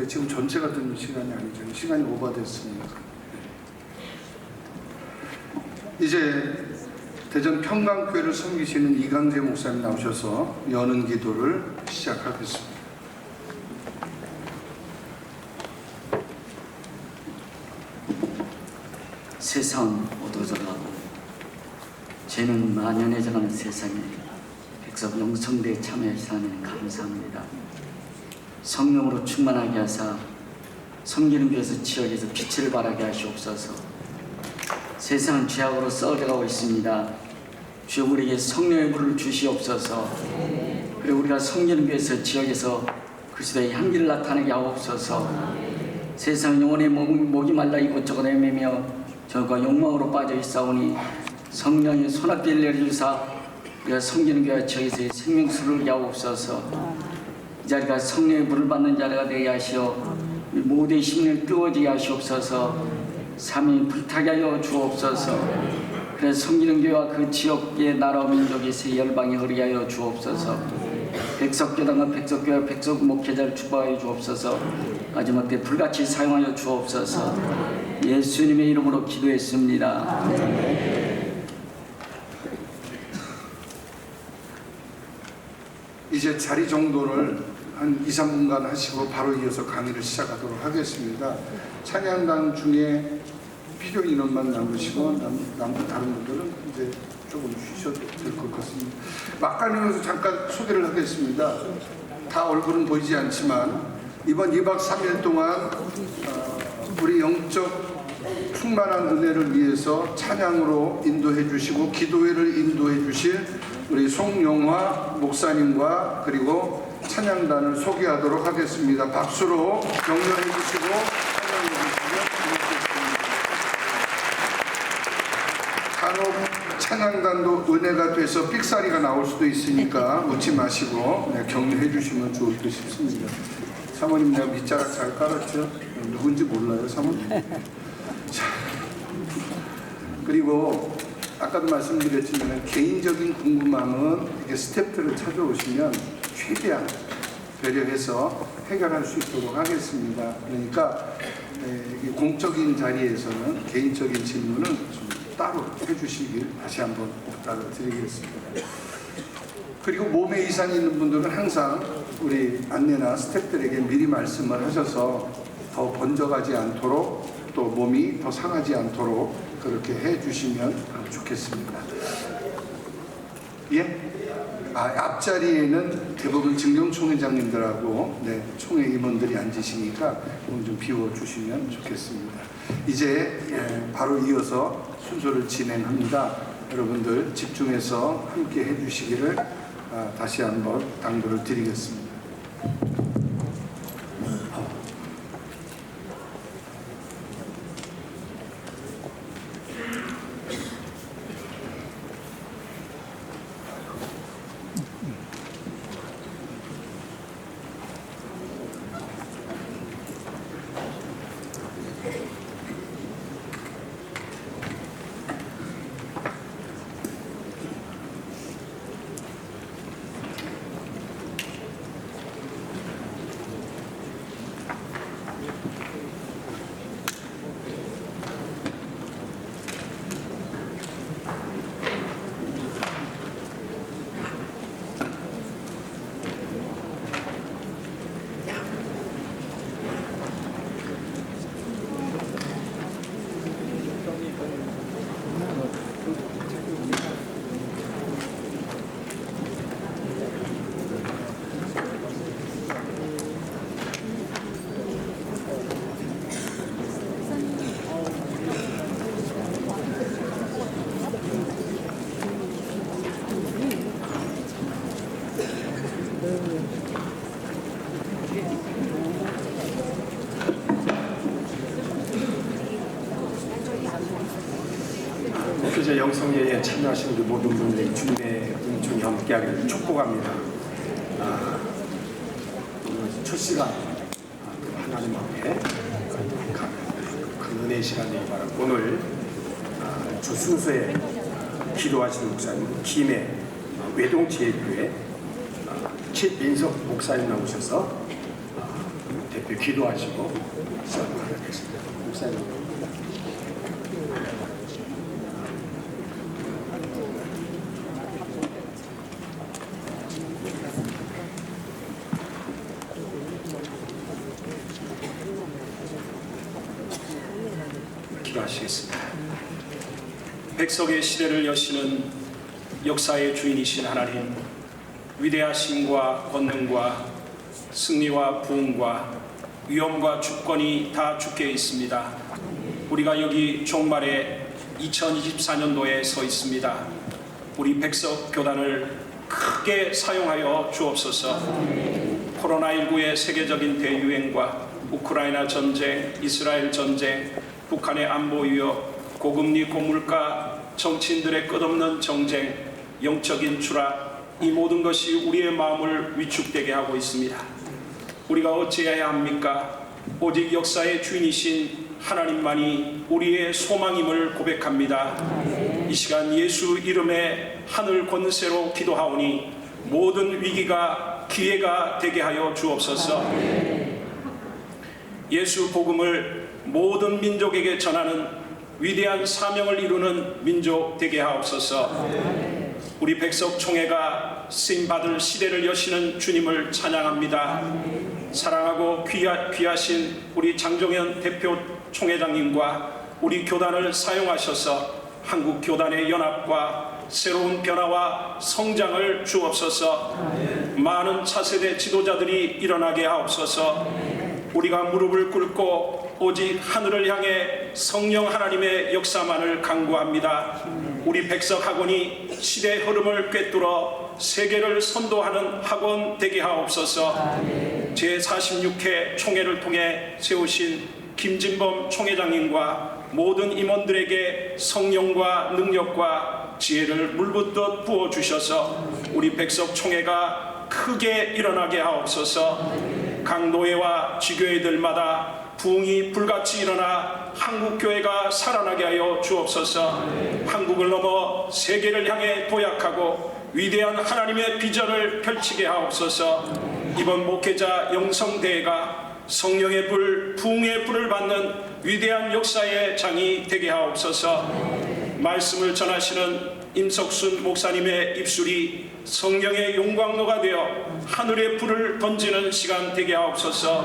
지금 전체가 듣는 시간이 아니죠. 시간이 오버됐으니까. 이제 대전 평강교회를 섬기시는 이강재 목사님 나오셔서 여는 기도를 시작하겠습니다. 세상 어두워져가고 죄는 만연해져가는 세상에 백성 영성대에 참여하시는 하나님 감사합니다. 성령으로 충만하게 하사 섬기는 교회에서 지역에서 빛을 발하게 하시옵소서. 세상은 죄악으로 썩어가고 있습니다. 주여 우리에게 성령의 물을 주시옵소서. 그리고 우리가 섬기는 교회에서 지역에서 그리스도의 향기를 나타내게 하옵소서. 세상 영혼의 목이 말라 이곳저곳 헤매며 저가 욕망으로 빠져 있사오니 성령의 손아귀를 내려주사 우리가 섬기는 교회 지역에서의 생명수를 야옵소서. 이 자리가 성령의 물을 받는 자리가 되게 하시어 모두의 심령을 뜨거워지게 하시옵소서. 삼위 불타게 하여 주옵소서. 그래서 섬기는 교회와 그 지역의 나라 민족의 새 열방에 흐르게 하여 주옵소서. 백석교단과 백석교회 백석 목회자를 축복하여 주옵소서. 마지막 때 불같이 사용하여 주옵소서. 예수님의 이름으로 기도했습니다. 이제 자리 정도를 한 2, 3분간 하시고 바로 이어서 강의를 시작하도록 하겠습니다. 찬양단 중에 필요 인원만 남으시고 다른 분들은 이제 조금 쉬셔도 될 것 같습니다. 막간이면서 잠깐 소개를 하겠습니다. 다 얼굴은 보이지 않지만 이번 2박 3일 동안 우리 영적 충만한 은혜를 위해서 찬양으로 인도해 주시고 기도회를 인도해 주실 우리 송영화 목사님과 그리고 찬양단을 소개하도록 하겠습니다. 박수로 격려해 주시고 찬양해 주시면 고맙겠습니다. 간혹 찬양단도 은혜가 돼서 삑사리가 나올 수도 있으니까 웃지 마시고 격려해 주시면 좋을 듯 싶습니다. 사모님 내가 밑자락 잘 깔았죠? 누군지 몰라요 사모님? 자, 그리고 아까도 말씀드렸지만 개인적인 궁금함은 이렇게 스태프들을 찾아오시면 최대한 배려해서 해결할 수 있도록 하겠습니다. 그러니까 공적인 자리에서는 개인적인 질문은 좀 따로 해주시길 다시 한번 부탁드리겠습니다. 그리고 몸에 이상이 있는 분들은 항상 우리 안내나 스태프들에게 미리 말씀을 하셔서 더 번져가지 않도록 또 몸이 더 상하지 않도록 그렇게 해주시면 좋겠습니다. 예? 앞자리에는 대부분 증경총회장님들하고 총회 임원들이 앉으시니까 좀 비워주시면 좋겠습니다. 이제 바로 이어서 순서를 진행합니다. 여러분들 집중해서 함께 해주시기를 다시 한번 당부를 드리겠습니다. 목회자 영성회에 참여하신 우리 모든 분들이 주님의 은총이 함께하기를 축복합니다. 오늘 첫 시간 하나님 앞에 그 은혜의 시간 되기 바라고 오늘 주 순서에 기도하시는 목사님 김해 외동지혜교회 최민석 목사님 나오셔서 기도하시고 시작하도록 하겠습니다. 목사님. 기도하시겠습니다. 백석의 시대를 여시는 역사의 주인이신 하나님, 위대하심과 권능과 승리와 부흥과 위엄과 주권이 다 주께 있습니다. 우리가 여기 종말의 2024년도에 서 있습니다. 우리 백석 교단을 크게 사용하여 주옵소서. 코로나19의 세계적인 대유행과 우크라이나 전쟁, 이스라엘 전쟁, 북한의 안보 위협, 고금리 고물가, 정치인들의 끝없는 정쟁, 영적인 추락, 이 모든 것이 우리의 마음을 위축되게 하고 있습니다. 우리가 어찌해야 합니까? 오직 역사의 주인이신 하나님만이 우리의 소망임을 고백합니다. 이 시간 예수 이름의 하늘 권세로 기도하오니 모든 위기가 기회가 되게 하여 주옵소서. 예수 복음을 모든 민족에게 전하는 위대한 사명을 이루는 민족 되게 하옵소서. 우리 백석 총회가 쓰임받을 시대를 여시는 주님을 찬양합니다. 사랑하고 귀하신 우리 장종현 대표 총회장님과 우리 교단을 사용하셔서 한국 교단의 연합과 새로운 변화와 성장을 주옵소서. 많은 차세대 지도자들이 일어나게 하옵소서. 우리가 무릎을 꿇고 오직 하늘을 향해 성령 하나님의 역사만을 간구합니다. 우리 백석 학원이 시대 흐름을 꿰뚫어 세계를 선도하는 학원 되게 하옵소서. 제46회 총회를 통해 세우신 김진범 총회장님과 모든 임원들에게 성령과 능력과 지혜를 물붓듯 부어주셔서 우리 백석 총회가 크게 일어나게 하옵소서. 강노회와 지교회들마다 부흥이 불같이 일어나 한국교회가 살아나게 하여 주옵소서. 한국을 넘어 세계를 향해 도약하고 위대한 하나님의 비전을 펼치게 하옵소서. 이번 목회자 영성대회가 성령의 불, 부흥의 불을 받는 위대한 역사의 장이 되게 하옵소서. 말씀을 전하시는 임석순 목사님의 입술이 성령의 용광로가 되어 하늘의 불을 던지는 시간 되게 하옵소서.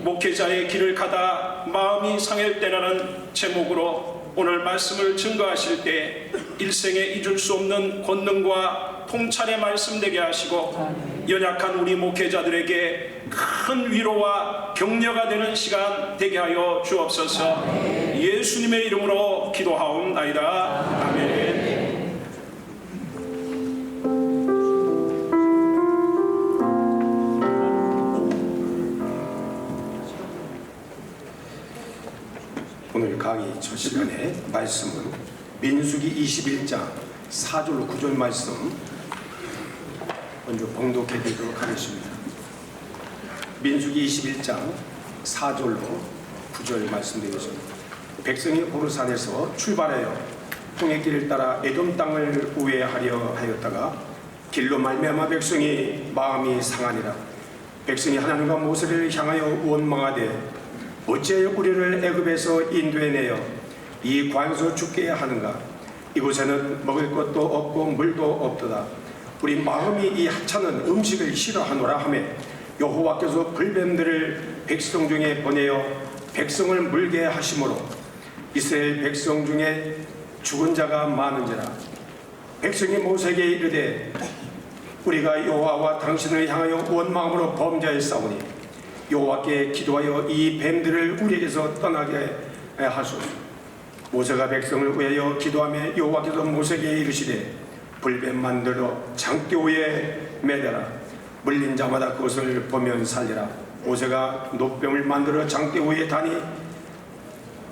목회자의 길을 가다 마음이 상할 때라는 제목으로 오늘 말씀을 증거하실 때 일생에 잊을 수 없는 권능과 통찰의 말씀 되게 하시고 연약한 우리 목회자들에게 큰 위로와 격려가 되는 시간 되게 하여 주옵소서. 예수님의 이름으로 기도하옵나이다. 아멘. 오늘 강의 첫 시간에 말씀은 민수기 21장 4절로 9절 말씀 먼저 봉독해 드리도록 하겠습니다. 민수기 21장 4절로 9절 말씀드리겠습니다. 백성이 호르산에서 출발하여 홍해길을 따라 에돔 땅을 우회하려 하였다가 길로 말미암아 백성이 마음이 상하니라. 백성이 하나님과 모세를 향하여 원망하되 어찌 우리를 애굽에서 인도해내어 이 광야에서 죽게 하는가? 이곳에는 먹을 것도 없고 물도 없도다. 우리 마음이 이 하찮은 음식을 싫어하노라 하며 여호와께서 불뱀들을 백성 중에 보내어 백성을 물게 하심으로 이스라엘 백성 중에 죽은 자가 많은지라. 백성이 모세에게 이르되 우리가 여호와와 당신을 향하여 원망으로 범죄하였사오니 여호와께 기도하여 이 뱀들을 우리에게서 떠나게 하소서. 모세가 백성을 위하여 기도하며 여호와께서 모세에게 이르시되 불뱀 만들어 장대오에 매달아 물린 자마다 그것을 보면 살리라. 모세가 놋뱀을 만들어 장대오에 다니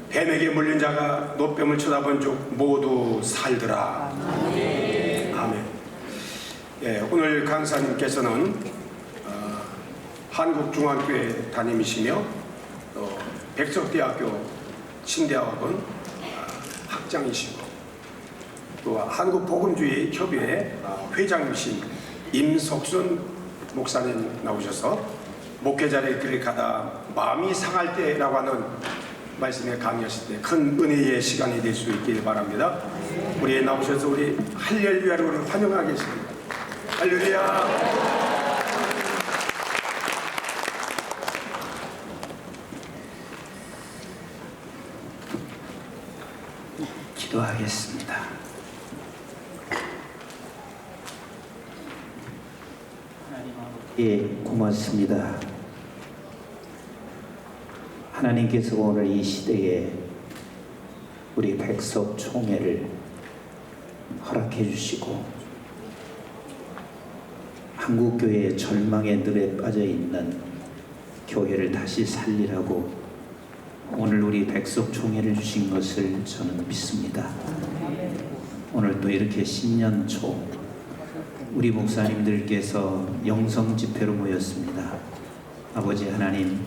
뱀에게 물린 자가 놋뱀을 쳐다본 즉 모두 살더라. 아멘. 예, 오늘 강사님께서는 한국중앙교회 담임이시며 또 백석대학교 신대학원 학장이시고 또 한국복음주의 협의회 회장이신 임석순 목사님 나오셔서 목회자의 길을 가다 마음이 상할 때라고 하는 말씀에 강의하실 때 큰 은혜의 시간이 될 수 있길 바랍니다. 우리 나오셔서 우리 할렐루야를 우리 환영하겠습니다. 할렐루야. 기도하겠습니다. 예, 고맙습니다. 하나님께서 오늘 이 시대에 우리 백석 총회를 허락해 주시고 한국교회의 절망의 늪에 빠져 있는 교회를 다시 살리라고 오늘 우리 백석 총회를 주신 것을 저는 믿습니다. 오늘 또 이렇게 신년 초 우리 목사님들께서 영성 집회로 모였습니다. 아버지 하나님,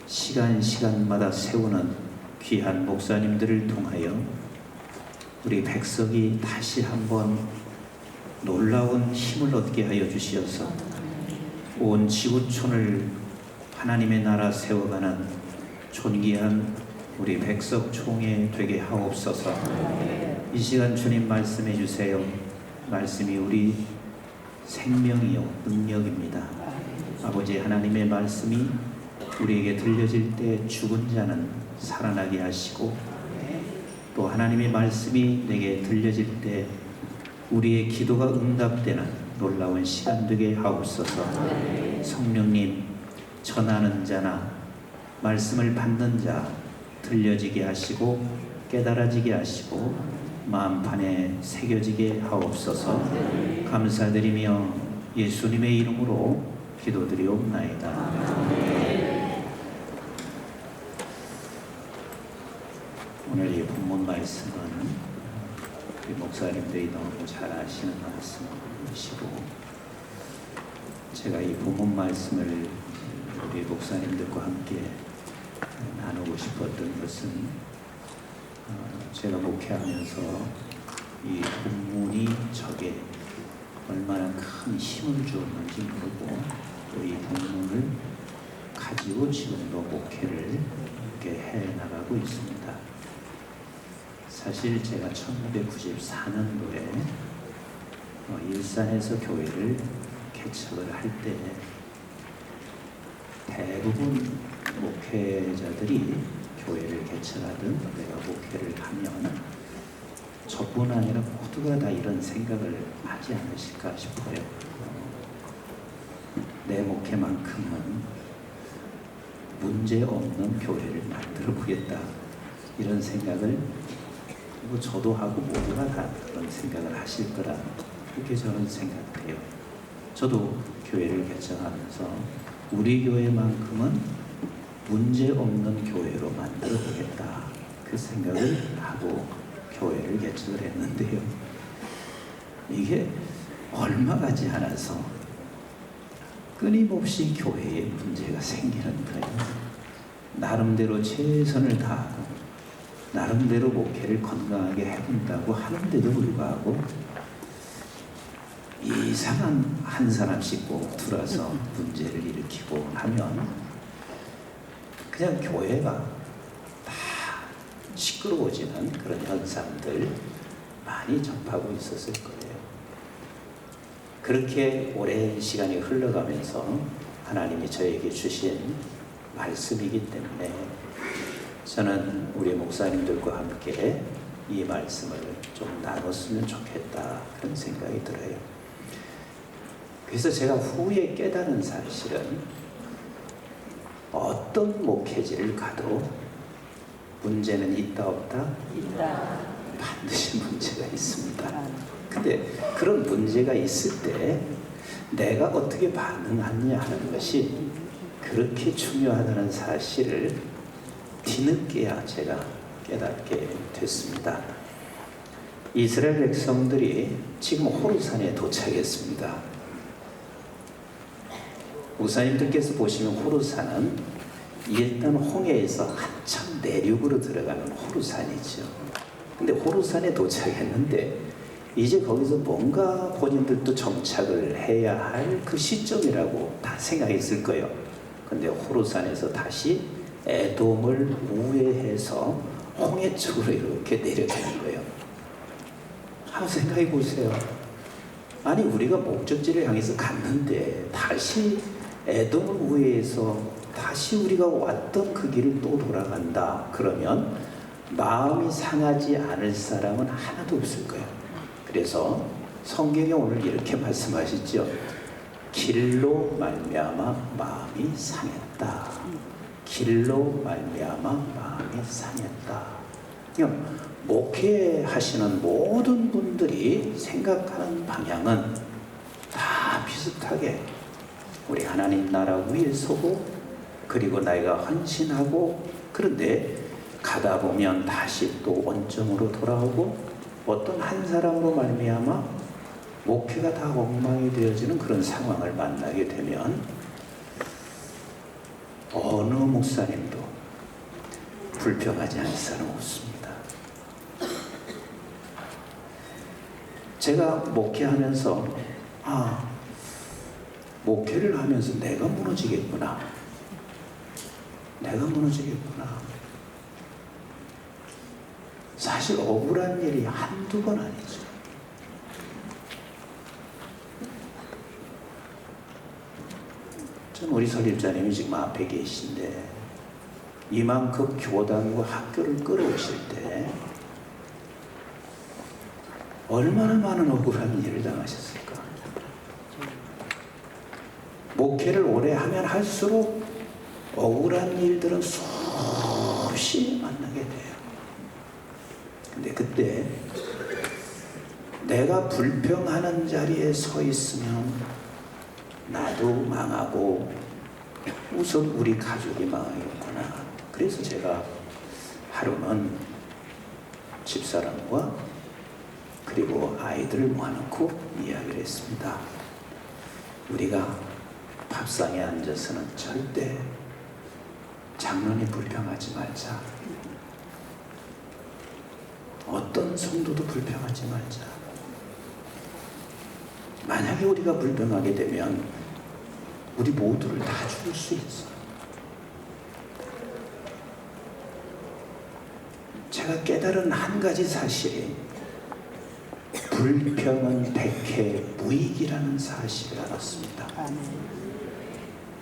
시간마다 세우는 귀한 목사님들을 통하여 우리 백석이 다시 한번 놀라운 힘을 얻게 하여 주시어서 온 지구촌을 하나님의 나라 세워가는 존귀한 우리 백석 총회 되게 하옵소서. 이 시간 주님 말씀해 주세요. 말씀이 우리 생명이요 능력입니다. 아버지 하나님의 말씀이 우리에게 들려질 때 죽은 자는 살아나게 하시고 또 하나님의 말씀이 내게 들려질 때 우리의 기도가 응답되는 놀라운 시간 되게 하옵소서. 성령님, 전하는 자나 말씀을 받는 자 들려지게 하시고 깨달아지게 하시고 마음판에 새겨지게 하옵소서. 감사드리며 예수님의 이름으로 기도드리옵나이다. 오늘 이 본문 말씀은 우리 목사님들이 너무 잘 아시는 말씀이시고 제가 이 본문 말씀을 우리 목사님들과 함께 나누고 싶었던 것은 제가 목회하면서 이 본문이 저게 얼마나 큰 힘을 주었는지 모르고 또 이 본문을 가지고 지금도 목회를 이렇게 해나가고 있습니다. 사실 제가 1994년도에 일산에서 교회를 개척을 할 때 대부분 목회자들이 교회를 개척하든 내가 목회를 하면 저뿐 아니라 모두가 다 이런 생각을 하지 않으실까 싶어요. 내 목회만큼은 문제 없는 교회를 만들어 보겠다, 이런 생각을 뭐 저도 하고 모두가 다 그런 생각을 하실 거라 그렇게 저는 생각해요. 저도 교회를 개척하면서 우리 교회만큼은 문제 없는 교회로 만들어 보겠다, 그 생각을 하고 교회를 개척을 했는데요. 이게 얼마 가지 않아서 끊임없이 교회에 문제가 생기는 거예요. 나름대로 최선을 다하고 나름대로 목회를 건강하게 해본다고 하는데도 불구하고 이상한 한 사람씩 꼭 들어서 문제를 일으키고 하면 그냥 교회가 다 시끄러워지는 그런 현상들 많이 접하고 있었을 거예요. 그렇게 오랜 시간이 흘러가면서 하나님이 저에게 주신 말씀이기 때문에 저는 우리 목사님들과 함께 이 말씀을 좀 나눴으면 좋겠다, 그런 생각이 들어요. 그래서 제가 후에 깨달은 사실은 어떤 목회지를 가도 문제는 있다 없다? 있다. 반드시 문제가 있습니다. 근데 그런 문제가 있을 때 내가 어떻게 반응하느냐 하는 것이 그렇게 중요하다는 사실을 뒤늦게야 제가 깨닫게 됐습니다. 이스라엘 백성들이 지금 호르산에 도착했습니다. 목사님들께서 보시면 호르산은 일단 홍해에서 한참 내륙으로 들어가는 호르산이죠. 근데 호르산에 도착했는데 이제 거기서 뭔가 본인들도 정착을 해야 할 그 시점이라고 다 생각했을 거예요. 근데 호르산에서 다시 에돔을 우회해서 홍해 쪽으로 이렇게 내려가는 거예요. 한번 생각해 보세요. 아니 우리가 목적지를 향해서 갔는데 다시 에돔을 우회해서 다시 우리가 왔던 그 길을 또 돌아간다. 그러면 마음이 상하지 않을 사람은 하나도 없을 거예요. 그래서 성경에 오늘 이렇게 말씀하시죠. 길로 말미암아 마음이 상했다. 길로 말미암아 마음이 상했다. 목회하시는 모든 분들이 생각하는 방향은 다 비슷하게 우리 하나님 나라 위에 서고 그리고 내가 헌신하고 그런데 가다 보면 다시 또 원점으로 돌아오고 어떤 한 사람으로 말미암아 목회가 다 엉망이 되어지는 그런 상황을 만나게 되면 어느 목사님도 불평하지 않을 사람 없습니다. 제가 목회하면서 목회를 하면서 내가 무너지겠구나. 사실 억울한 일이 한두 번 아니죠. 전 우리 설립자님이 지금 앞에 계신데 이만큼 교단과 학교를 끌어오실 때 얼마나 많은 억울한 일을 당하셨을까. 목회를 오래 하면 할수록 억울한 일들은 수없이 만나게 돼요. 근데 그때 내가 불평하는 자리에 서 있으면 나도 망하고 우선 우리 가족이 망하겠구나. 그래서 제가 하루는 집사람과 그리고 아이들을 모아놓고 이야기를 했습니다. 우리가 밥상에 앉아서는 절대 장로님 불평하지 말자. 어떤 성도도 불평하지 말자. 만약에 우리가 불평하게 되면 우리 모두를 다 죽일 수 있어. 제가 깨달은 한 가지 사실이 불평은 백해 무익이라는 사실을 알았습니다.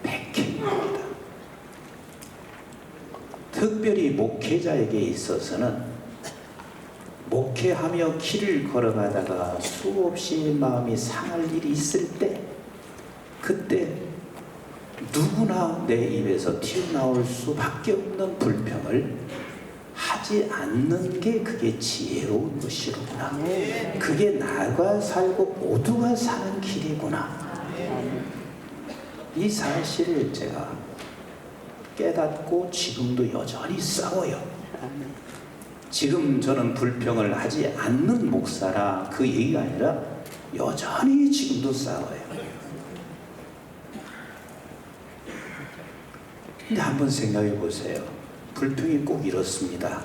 백해입니다. 특별히 목회자에게 있어서는 목회하며 길을 걸어가다가 수없이 마음이 상할 일이 있을 때 그때 누구나 내 입에서 튀어나올 수밖에 없는 불평을 하지 않는 게 그게 지혜로운 것이로구나. 그게 나가 살고 모두가 사는 길이구나. 이 사실을 제가 깨닫고 지금도 여전히 싸워요. 지금 저는 불평을 하지 않는 목사라 그 얘기가 아니라 여전히 지금도 싸워요. 근데 한번 생각해 보세요. 불평이 꼭 이렇습니다.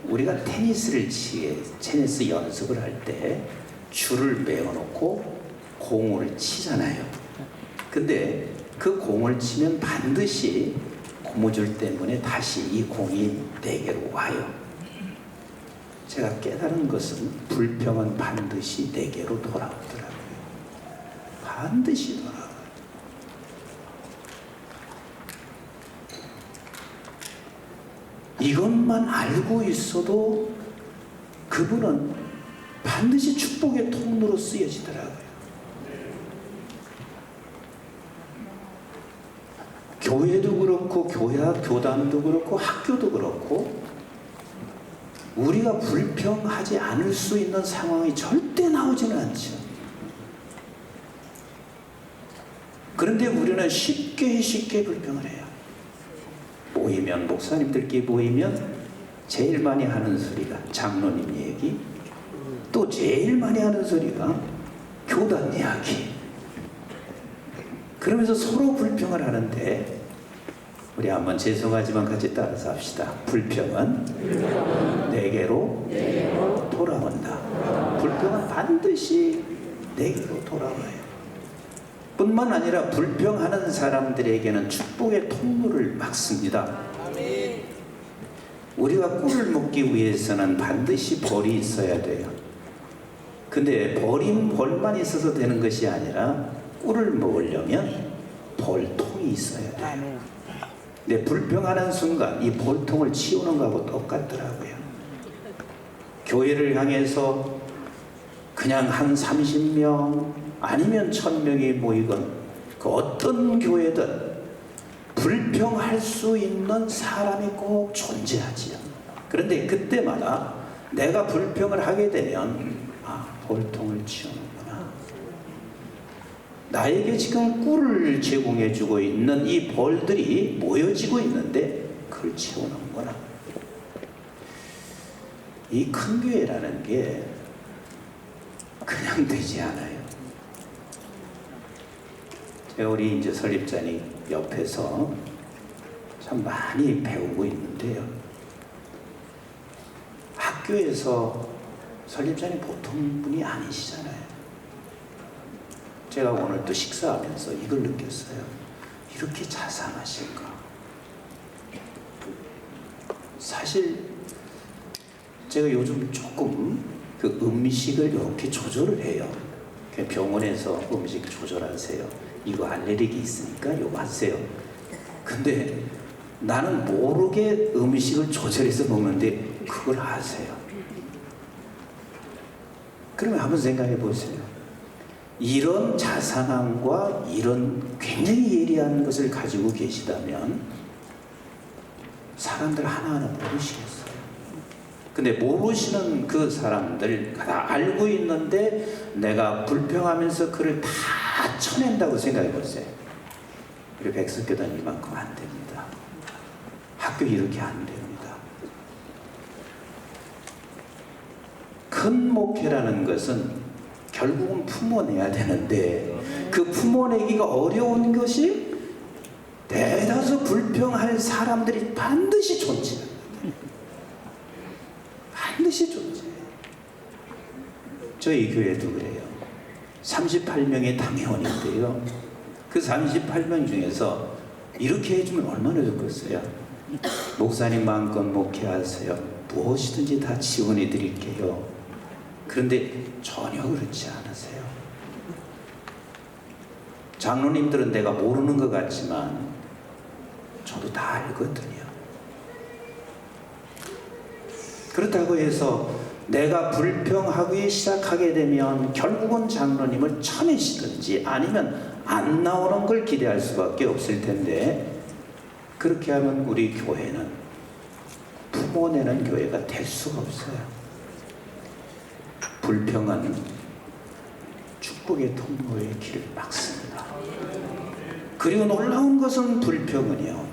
우리가 테니스 연습을 할 때 줄을 메어놓고 공을 치잖아요. 근데 그 공을 치면 반드시 고무줄 때문에 다시 이 공이 내게로 와요. 제가 깨달은 것은 불평은 반드시 내게로 돌아오더라고요. 반드시 돌아와요. 이것만 알고 있어도 그분은 반드시 축복의 통로로 쓰여지더라고요. 교회도 그렇고 교단도 그렇고 학교도 그렇고 우리가 불평하지 않을 수 있는 상황이 절대 나오지는 않죠. 그런데 우리는 쉽게 불평을 해요. 모이면 목사님들끼리 모이면 제일 많이 하는 소리가 장로님 얘기, 또 제일 많이 하는 소리가 교단 이야기. 그러면서 서로 불평을 하는데 우리 한번 죄송하지만 같이 따라서 합시다. 불평은 내게로 돌아온다. 불평은 반드시 내게로 돌아와요. 뿐만 아니라 불평하는 사람들에게는 축복의 통로를 막습니다. 우리가 꿀을 먹기 위해서는 반드시 벌이 있어야 돼요. 근데 벌만 있어서 되는 것이 아니라 꿀을 먹으려면 벌통이 있어야 돼요. 근데 불평하는 순간 이 벌통을 치우는 거하고 똑같더라고요. 교회를 향해서 그냥 한 30명 아니면 1000명이 모이건 그 어떤 교회든 불평할 수 있는 사람이 꼭 존재하지요. 그런데 그때마다 내가 불평을 하게 되면 벌통을 치우는구나. 나에게 지금 꿀을 제공해 주고 있는 이 벌들이 모여지고 있는데 그걸 채우는구나. 이 큰 교회라는 게 그냥 되지 않아요. 제가 우리 이제 설립자님 옆에서 참 많이 배우고 있는데요. 학교에서 설립자님 보통 분이 아니시잖아요. 제가 오늘 또 식사하면서 이걸 느꼈어요. 이렇게 자상하실까? 사실 제가 요즘 조금 그 음식을 이렇게 조절을 해요. 병원에서 음식 조절하세요. 이거 알레르기 있으니까 이거 하세요. 근데 나는 모르게 음식을 조절해서 먹는데 그걸 하세요. 그러면 한번 생각해 보세요. 이런 자상함과 이런 굉장히 예리한 것을 가지고 계시다면 사람들 하나하나 모르시겠어요. 근데 모르시는 그 사람들 다 알고 있는데 내가 불평하면서 그를 다 쳐낸다고 생각해 보세요. 우리 백석교단 이만큼 안 됩니다. 학교 이렇게 안 됩니다. 큰 목회라는 것은 결국은 품어내야 되는데 그 품어내기가 어려운 것이 대다수 불평할 사람들이 반드시 존재합니다. 반드시 존재해요. 저희 교회도 그래요. 38명의 당회원인데요. 그 38명 중에서 이렇게 해주면 얼마나 좋겠어요. 목사님 마음껏 목회하세요. 무엇이든지 다 지원해 드릴게요. 그런데 전혀 그렇지 않으세요. 장로님들은 내가 모르는 것 같지만 저도 다 알거든요. 그렇다고 해서 내가 불평하기 시작하게 되면 결국은 장로님을 쳐내시든지 아니면 안 나오는 걸 기대할 수밖에 없을 텐데 그렇게 하면 우리 교회는 품어내는 교회가 될 수가 없어요. 불평은 축복의 통로의 길을 막습니다. 그리고 놀라운 것은 불평은요,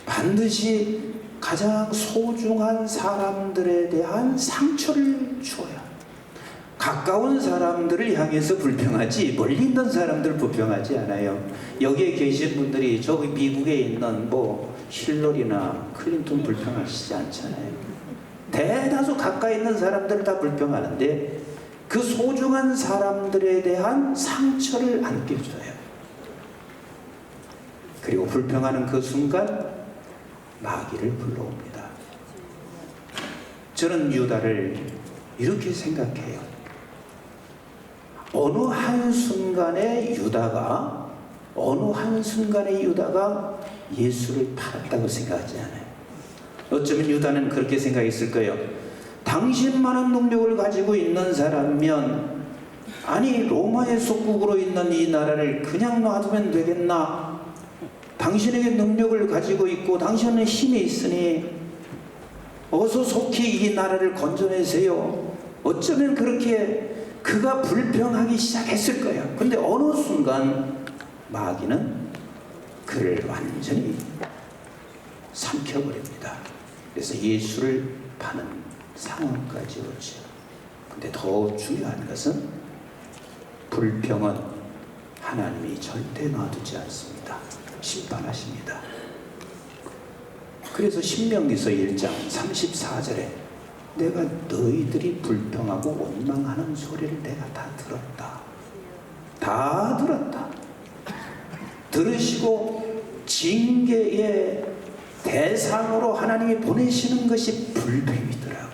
반드시 가장 소중한 사람들에 대한 상처를 줘요. 가까운 사람들을 향해서 불평하지 멀리 있는 사람들을 불평하지 않아요. 여기에 계신 분들이 저기 미국에 있는 힐러리나 클린턴 불평하시지 않잖아요. 대다수 가까이 있는 사람들을 다 불평하는데 그 소중한 사람들에 대한 상처를 안겨줘요. 그리고 불평하는 그 순간 마귀를 불러옵니다. 저는 유다를 이렇게 생각해요. 어느 한순간에 유다가 예수를 팔았다고 생각하지 않아요. 어쩌면 유다는 그렇게 생각했을 거예요. 당신만한 능력을 가지고 있는 사람이면 아니 로마의 속국으로 있는 이 나라를 그냥 놔두면 되겠나? 당신에게 능력을 가지고 있고 당신은 힘이 있으니 어서 속히 이 나라를 건져내세요. 어쩌면 그렇게 그가 불평하기 시작했을 거예요. 근데 어느 순간 마귀는 그를 완전히 삼켜버립니다. 그래서 예수를 파는 상황까지 오죠. 근데 더 중요한 것은 불평은 하나님이 절대 놔두지 않습니다. 심판하십니다. 그래서 신명기서 1장 34절에 내가 너희들이 불평하고 원망하는 소리를 내가 다 들었다. 다 들었다. 들으시고 징계의 대상으로 하나님이 보내시는 것이 불뱀이더라고요.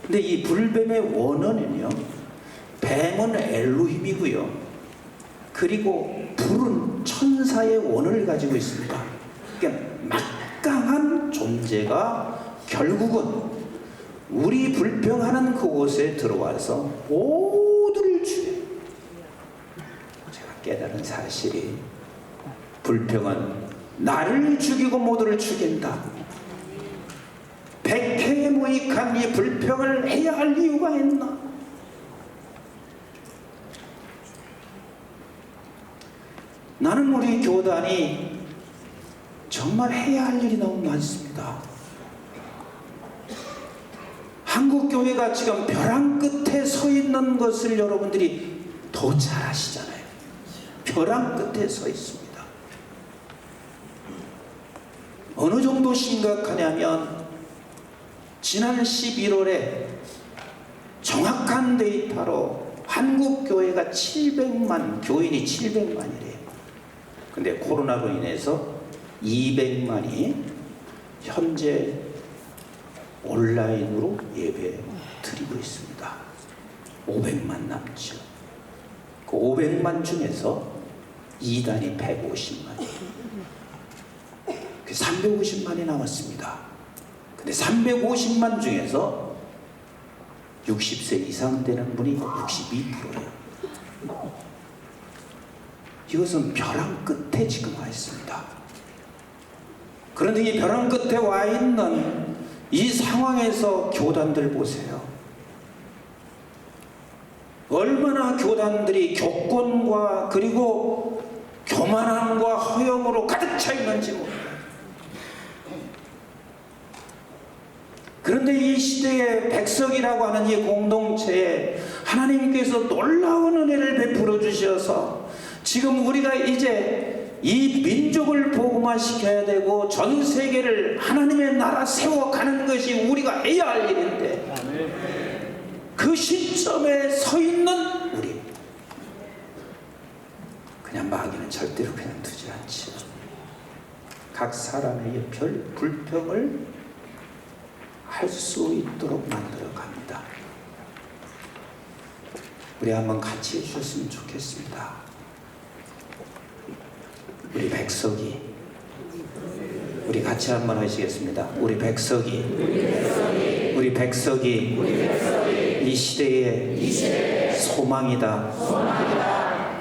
근데 이 불뱀의 원어는요, 뱀은 엘로힘이고요, 그리고 불은 천사의 원어를 가지고 있습니다. 그러니까 막강한 존재가 결국은 우리 불평하는 그곳에 들어와서 모두를 죽여요. 제가 깨달은 사실이, 불평은 나를 죽이고 모두를 죽인다. 백해무익한 이 불평을 해야 할 이유가 있나? 나는 우리 교단이 정말 해야 할 일이 너무 많습니다. 한국교회가 지금 벼랑 끝에 서 있는 것을 여러분들이 더 잘 아시잖아요. 벼랑 끝에 서 있습니다. 어느 정도 심각하냐면 지난 11월에 정확한 데이터로 한국교회가 700만, 교인이 700만이래요. 근데 코로나로 인해서 200만이 현재 온라인으로 예배 드리고 있습니다. 500만 남죠. 그 500만 중에서 2단이 150만이에요. 350만이 남았습니다. 근데 350만 중에서 60세 이상 되는 분이 62%예요. 이것은 벼랑 끝에 지금 와 있습니다. 그런데 이 벼랑 끝에 와 있는 이 상황에서 교단들 보세요. 얼마나 교단들이 교권과 그리고 교만함과 허영으로 가득 차 있는지 몰라요. 그런데 이 시대의 백석이라고 하는 이 공동체에 하나님께서 놀라운 은혜를 베풀어 주셔서 지금 우리가 이제 이 민족을 복음화시켜야 되고 전 세계를 하나님의 나라 세워가는 것이 우리가 해야 할 일인데, 그 시점에 서 있는 우리, 그냥 마귀는 절대로 그냥 두지 않죠. 각 사람의 별 불평을 할 수 있도록 만들어 갑니다. 우리 한번 같이 해주셨으면 좋겠습니다. 우리 백석이, 우리 같이 한번 하시겠습니다. 우리 백석이, 우리 백석이 이 시대의 소망이다.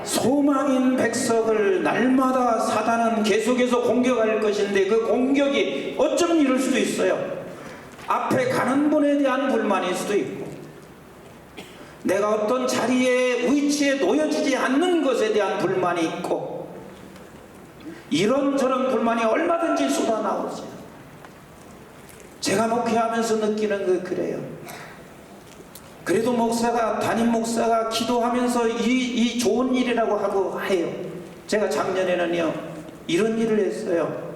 소망인 백석을 날마다 사단은 계속해서 공격할 것인데, 그 공격이 어쩜 이럴 수도 있어요. 앞에 가는 분에 대한 불만일 수도 있고, 내가 어떤 자리에 위치에 놓여지지 않는 것에 대한 불만이 있고, 이런저런 불만이 얼마든지 쏟아나오죠. 제가 목회하면서 느끼는 거 그래요. 그래도 목사가, 담임 목사가 기도하면서 이 좋은 일이라고 하고 해요. 제가 작년에는요 이런 일을 했어요.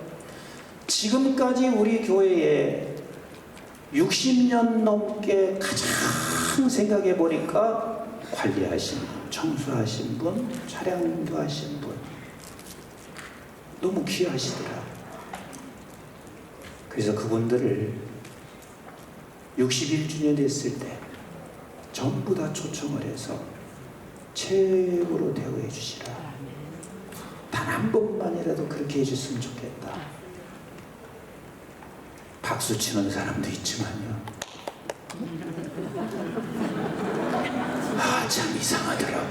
지금까지 우리 교회에 60년 넘게 가장 생각해 보니까 관리하신 분, 청소하신 분, 차량도 하신 분, 너무 귀하시더라고요. 그래서 그분들을 61주년 됐을 때 전부 다 초청을 해서 최고로 대우해 주시라. 단 한 번만이라도 그렇게 해줬으면 좋겠다. 박수 치는 사람도 있지만요, 아, 참 이상하더라고.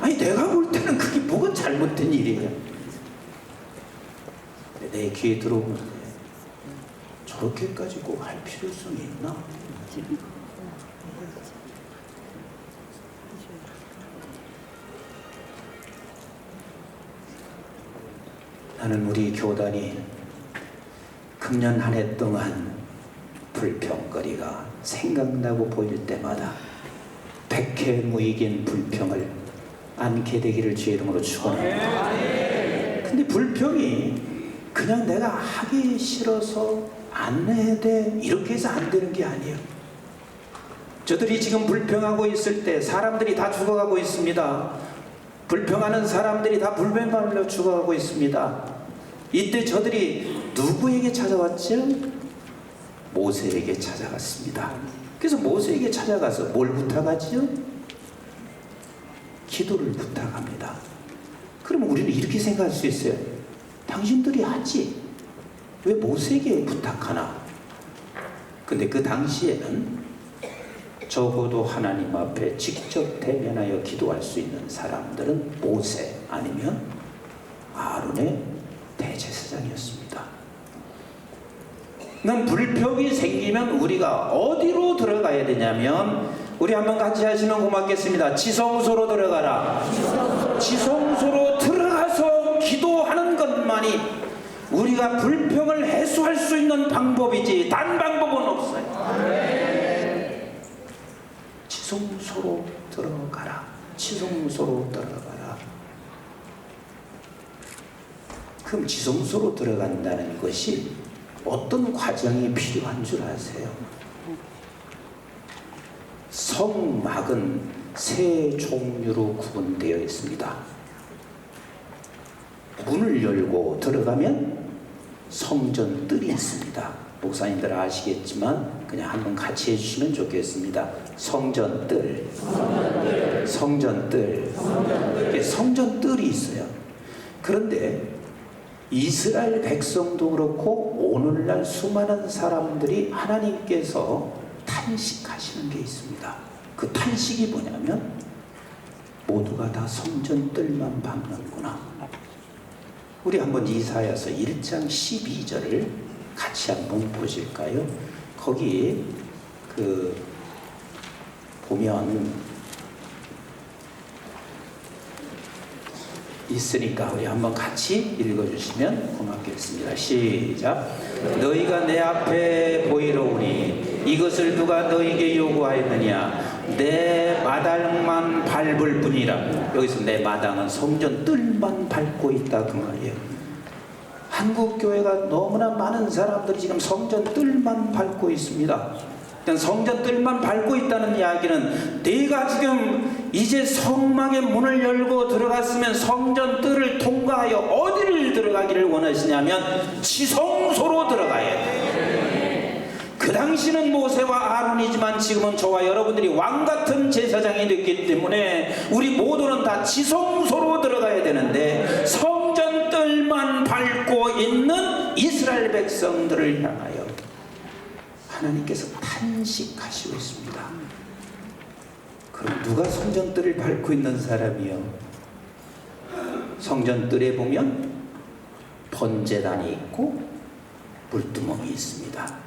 아니, 내가 볼 때는 그게 뭐가 잘못된 일이에요. 내 귀에 들어오는데 저렇게까지 꼭 할 필요성이 있나? 나는 우리 교단이 금년 한 해 동안 불평거리가 생각나고 보일 때마다 백해무익인 불평을 않게 되기를 주의 이름으로 축원합니다. 근데 불평이 그냥 내가 하기 싫어서 안 해야 돼 이렇게 해서 안 되는 게 아니에요. 저들이 지금 불평하고 있을 때 사람들이 다 죽어가고 있습니다. 불평하는 사람들이 다 불뱀발로 죽어가고 있습니다. 이때 저들이 누구에게 찾아왔죠? 모세에게 찾아갔습니다. 그래서 모세에게 찾아가서 뭘 부탁하지요? 기도를 부탁합니다. 그러면 우리는 이렇게 생각할 수 있어요. 당신들이 하지, 왜 모세에게 부탁하나? 근데 그 당시에는 적어도 하나님 앞에 직접 대면하여 기도할 수 있는 사람들은 모세 아니면 아론의 대제사장이었습니다. 난 불평이 생기면 우리가 어디로 들어가야 되냐면, 우리 한번 같이 하시면 고맙겠습니다. 지성소로 들어가라. 지성소로 들어가서 기도하는 것만이 우리가 불평을 해소할 수 있는 방법이지 단 방법은 없어요. 지성소로 들어가라. 지성소로 들어가라. 그럼 지성소로 들어간다는 것이 어떤 과정이 필요한 줄 아세요? 성막은 세 종류로 구분되어 있습니다. 문을 열고 들어가면 성전 뜰이 있습니다. 목사님들 아시겠지만 그냥 한번 같이 해주시면 좋겠습니다. 성전 뜰, 성전 뜰, 성전 뜰이 있어요. 그런데 이스라엘 백성도 그렇고 오늘날 수많은 사람들이 하나님께서 탄식하시는 게 있습니다. 그 탄식이 뭐냐면 모두가 다 성전 뜰만 밟는구나. 우리 한번 이사야서 1장 12절을 같이 한번 보실까요? 거기 보면 있으니까 우리 한번 같이 읽어주시면 고맙겠습니다. 시작. 너희가 내 앞에 보이러오니 이것을 누가 너희에게 요구하였느냐? 내 마당만 밟을 뿐이라. 여기서 내 마당은 성전 뜰만 밟고 있다 그 말이에요. 한국 교회가 너무나 많은 사람들이 지금 성전 뜰만 밟고 있습니다. 성전 뜰만 밟고 있다는 이야기는 내가 지금 이제 성막의 문을 열고 들어갔으면 성전 뜰을 통과하여 어디를 들어가기를 원하시냐면 지성소로 들어가야 돼. 그 당시는 모세와 아론이지만 지금은 저와 여러분들이 왕같은 제사장이 됐기 때문에 우리 모두는 다 지성소로 들어가야 되는데, 성전 뜰만 밟고 있는 이스라엘 백성들을 향하여 하나님께서 탄식하시고 있습니다. 그럼 누가 성전뜰을 밟고 있는 사람이요? 성전뜰에 보면 번제단이 있고 물두멍이 있습니다.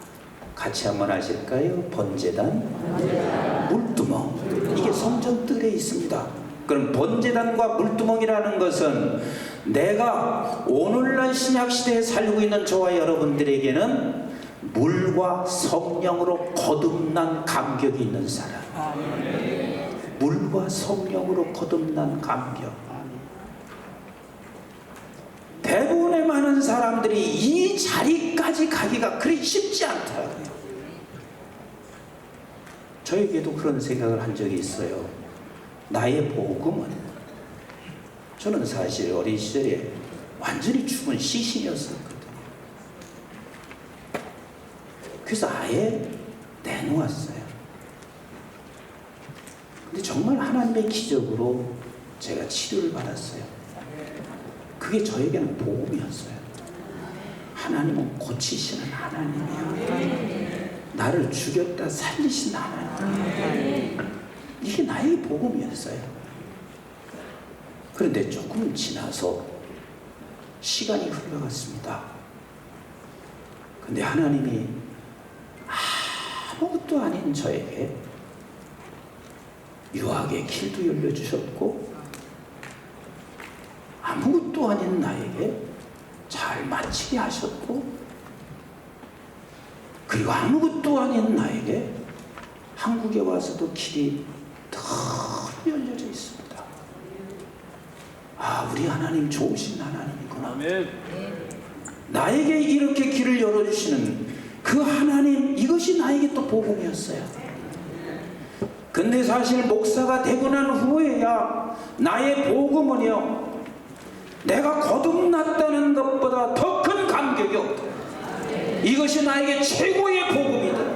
같이 한번 하실까요? 번제단, 물두멍. 이게 성전뜰에 있습니다. 그럼 번제단과 물두멍이라는 것은 내가 오늘날 신약시대에 살고 있는 저와 여러분들에게는 물과 성령으로 거듭난 감격이 있는 사람. 물과 성령으로 거듭난 감격. 대부분의 많은 사람들이 이 자리까지 가기가 그리 쉽지 않더라고요. 저에게도 그런 생각을 한 적이 있어요. 나의 복음은, 저는 사실 어린 시절에 완전히 죽은 시신이었었거든요. 그래서 아예 내놓았어요. 근데 정말 하나님의 기적으로 제가 치료를 받았어요. 그게 저에게는 복음이었어요. 하나님은 고치시는 하나님이에요. 나를 죽였다 살리신 하나님. 이게 나의 복음이었어요. 그런데 조금 지나서 시간이 흘러갔습니다. 근데 하나님이 아무것도 아닌 저에게 유학의 길도 열려주셨고, 아무것도 아닌 나에게 잘 마치게 하셨고, 그리고 아무것도 아닌 나에게 한국에 와서도 길이 더 열려져 있습니다. 아, 우리 하나님 좋으신 하나님이구나. 아멘. 나에게 이렇게 길을 열어주시는 그 하나님, 이것이 나에게 또 복음이었어요. 근데 사실 목사가 되고 난 후에야 나의 복음은요, 내가 거듭났다는 것보다 더 큰 감격이 없다. 이것이 나에게 최고의 복음이다.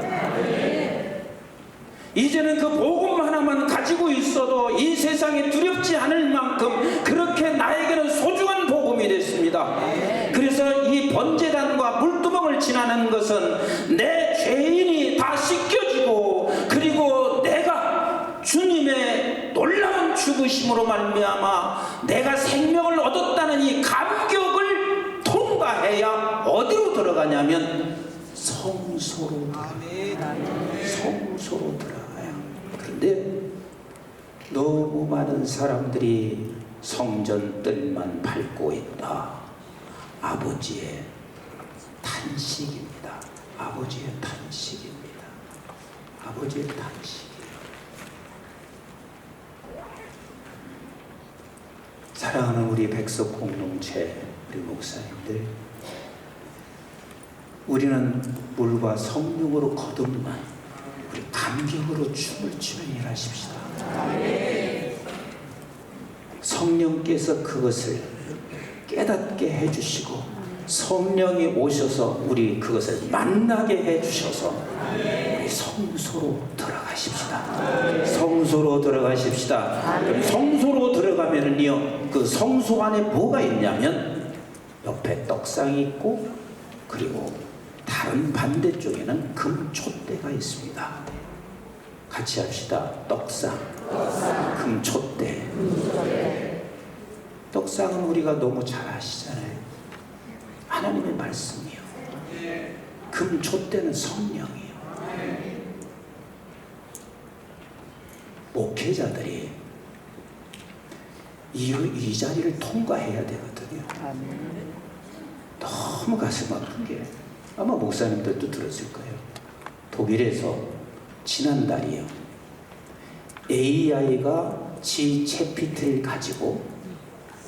이제는 그 복음 하나만 가지고 있어도 이 세상에 두렵지 않을 만큼 그렇게 나에게는 소중한 복음이 됐습니다. 그래서 이 번제단과 물두멍을 지나는 것은 내 죄인이 다 씻겨지고, 그리고 내가 주님의 놀라운 죽으심으로 말미암아 내가 생명을 얻었다는 이 감격을 통과해야 어디로 들어가냐면 성소로 들어가요. 성소로 들어가요. 그런데 너무 많은 사람들이 성전 뜰만 밟고 있다. 아버지의 탄식입니다. 아버지의 탄식입니다. 아버지의 탄식이에요. 사랑하는 우리 백석 공동체, 우리 목사님들, 우리는 물과 성령으로 거듭난 우리 감격으로 춤을 추며 일하십시다. 성령께서 그것을 깨닫게 해주시고, 성령이 오셔서 우리 그것을 만나게 해주셔서 우리 성소로 들어가십시다. 성소로 들어가십시다. 그럼 성소로 들어가면은요, 그 성소 안에 뭐가 있냐면 옆에 떡상이 있고, 그리고 다른 반대쪽에는 금촛대가 있습니다. 같이 합시다. 떡상, 금촛대. 떡상은 우리가 너무 잘 아시잖아요. 하나님의 말씀이요. 금촛대는 성령이요. 목회자들이 이 자리를 통과해야 되거든요. 너무 가슴 아픈 게, 아마 목사님들도 들었을 거예요. 독일에서 지난달이요, AI가 지 채피트를 가지고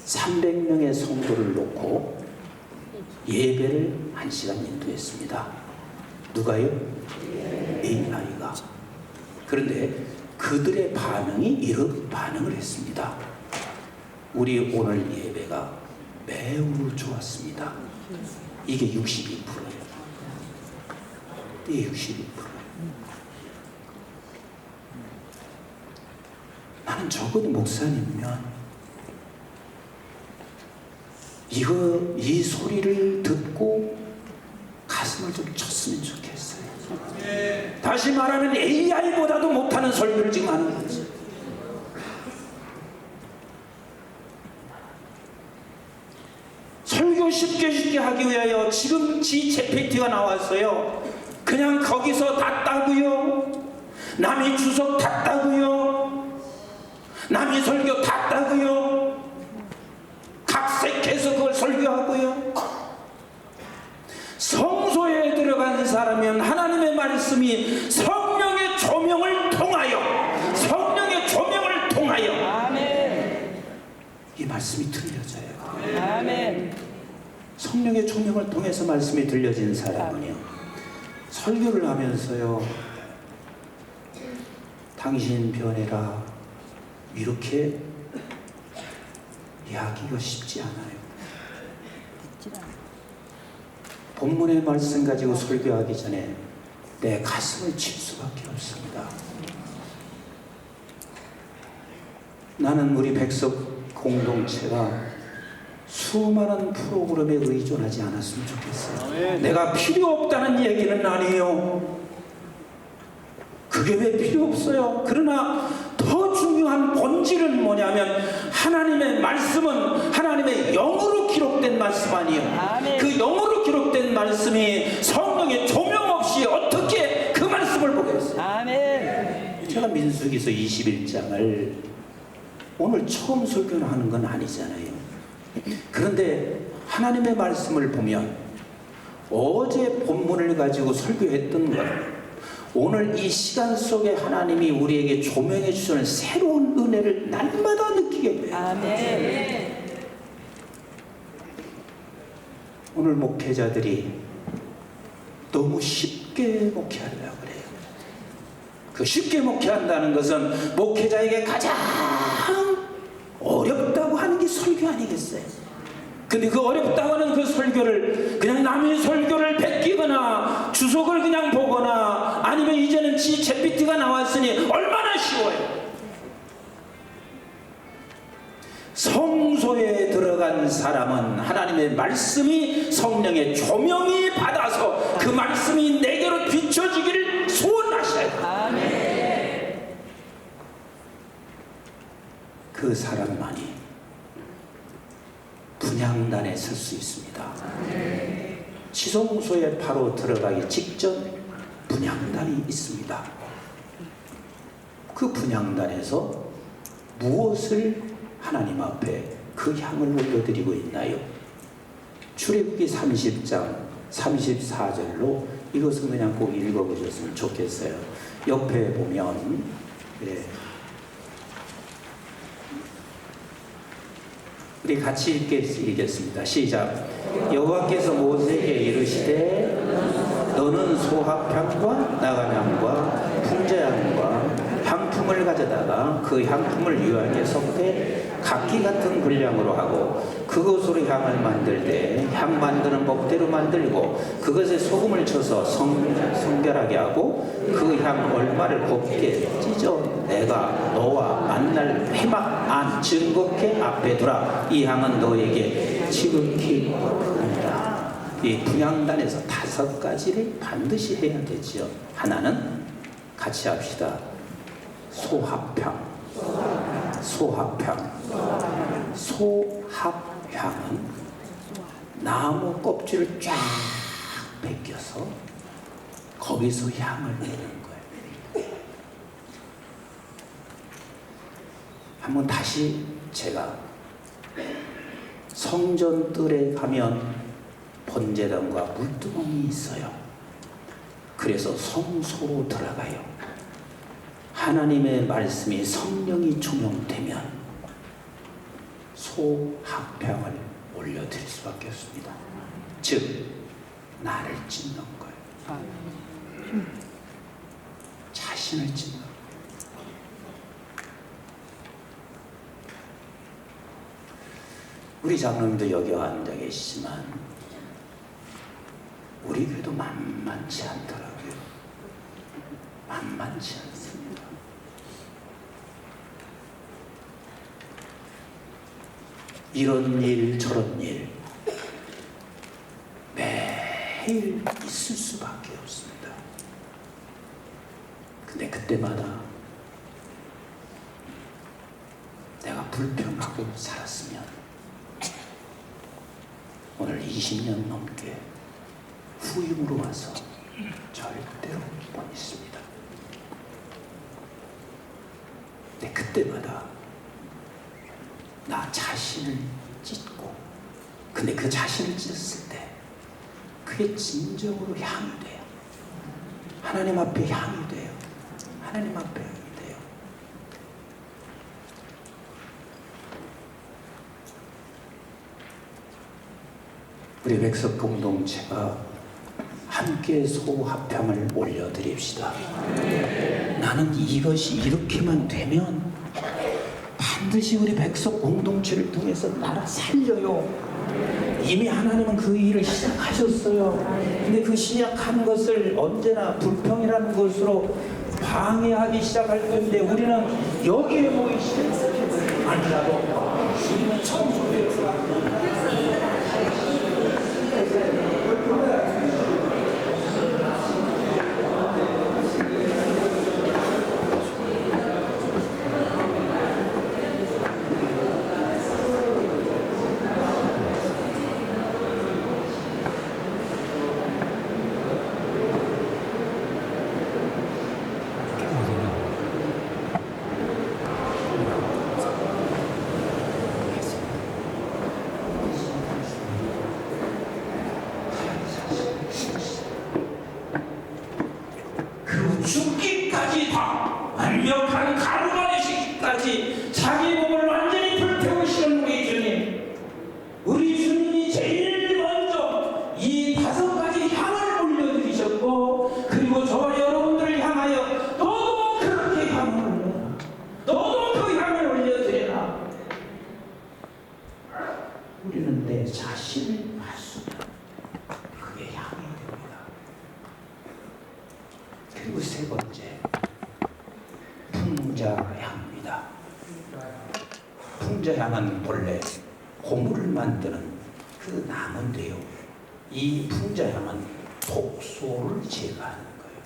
300명의 성도를 놓고 예배를 1시간 인도했습니다. 누가요? AI가. 그런데 그들의 반응이 이런 반응을 했습니다. 우리 오늘 예배가 매우 좋았습니다. 이게 62%예요. 이게 62%예요. 나는 적어도 목사님이면 이 소리를 듣고 가슴을 좀 쳤으면 좋겠어요. 다시 말하면 AI보다도 못하는 설교를 지금 하는 거지. 설교 쉽게 하기 위하여 지금 GPT가 나왔어요. 그냥 거기서 다 따고요, 남이 주석 다 따고요, 남이 설교 다 따고요, 각색해서 그걸 설교하고요. 성소에 들어간 사람은 하나님의 말씀이 성령의 조명을 통하여, 아멘. 이 말씀이 들려져요. 아멘. 성령의 조명을 통해서 말씀이 들려진 사람은요, 설교를 하면서요, 당신 변해라, 이렇게 이야기가 쉽지 않아요. 본문의 말씀 가지고 설교하기 전에 내 가슴을 칠 수밖에 없습니다. 나는 우리 백석 공동체가 수많은 프로그램에 의존하지 않았으면 좋겠어요. 내가 필요 없다는 얘기는 아니에요. 그게 왜 필요 없어요? 그러나 더 중요한 본질은 뭐냐면, 하나님의 말씀은 하나님의 영으로 기록된 말씀 아니에요. 아멘. 그 영으로 기록된 말씀이 성령의 조명 없이 어떻게 그 말씀을 보겠어요? 아멘. 제가 민수기서 21장을 오늘 처음 설교하는 건 아니잖아요. 그런데 하나님의 말씀을 보면 어제 본문을 가지고 설교했던 것, 오늘 이 시간 속에 하나님이 우리에게 조명해 주시는 새로운 은혜를 날마다 느끼게 돼요. 아멘. 오늘 목회자들이 너무 쉽게 목회하려고 그래요. 그 쉽게 목회한다는 것은 목회자에게 가장 어렵다고 하는 게 설교 아니겠어요? 근데 그 어렵다고 하는 그 설교를 그냥 남의 설교를 베끼거나 주석을 그냥 보거나 아니면 이제는 GPT가 나왔으니 얼마나 쉬워요. 성소에 들어간 사람은 하나님의 말씀이 성령의 조명이 받아서 그 말씀이 내게로 비춰지기를 소원하셔야 돼요. 아멘. 그 사람만이 분향단에 설 수 있습니다. 아멘. 지성소에 바로 들어가기 직전 분향단이 있습니다. 그 분향단에서 무엇을 하나님 앞에 그 향을 올려드리고 있나요? 출애굽기 30장 34절로 이것은 그냥 꼭 읽어보셨으면 좋겠어요. 옆에 보면 우리 같이 읽겠습니다. 시작. 여호와께서 모세에게 이르시되 너는 소합향과 나간향과 풍자향과 향품을 가져다가 그 향품을 유하게 섞되 각기 같은 분량으로 하고 그것으로 향을 만들되 향 만드는 법대로 만들고 그것에 소금을 쳐서 성결하게 하고 그 향 얼마를 곱게 찢어 내가 너와 만날 회막 안 증거케 앞에 두라. 이 향은 너에게 지극히 하니라. 이 분향단에서 5가지를 반드시 해야 되지요. 하나는 같이 합시다. 소합향. 소합향은 나무 껍질을 쫙 벗겨서 거기서 향을 내는 거예요. 한번 다시 제가 성전 뜰에 가면 번제단과 물두멍이 있어요. 그래서 성소로 들어가요. 하나님의 말씀이 성령이 조명되면 소합향을 올려드릴 수밖에 없습니다. 즉 나를 찢는 거예요. 자신을 찢는 거예요. 우리 장로님도 여기 앉아 계시지만 우리 교회도 만만치 않더라고요. 만만치 않습니다. 이런 일 저런 일 매일 있을 수밖에 없습니다. 근데 그때마다 내가 불평하고 살았으면 오늘 20년 넘게 후임으로 와서 절대로 못 있습니다. 근데 그때마다 나 자신을 찢고, 근데 그 자신을 찢었을 때 그게 진정으로 향이 돼요. 하나님 앞에 향이 돼요. 하나님 앞에 향이 돼요. 우리 백석 공동체가 함께 소합향을 올려드립시다. 나는 이것이 이렇게만 되면 반드시 우리 백석 공동체를 통해서 나라 살려요. 이미 하나님은 그 일을 시작하셨어요. 근데 그 시작한 것을 언제나 불평이라는 것으로 방해하기 시작할 건데 우리는 여기에 모이시는 것이 아니라도 우리는 청소되어서 죽기까지 다 완벽한 가루가 되시기까지 자기 몸을 완전히 불태우시는 우리 주님. 우리 주님이 제일 먼저 이 5가지 향을 올려드리셨고 그리고 저와 여러분들을 향하여 또 그리고 세 번째, 풍자향입니다. 풍자향은 본래 고물을 만드는 그 나무인데요. 이 풍자향은 독소를 제거하는 거예요.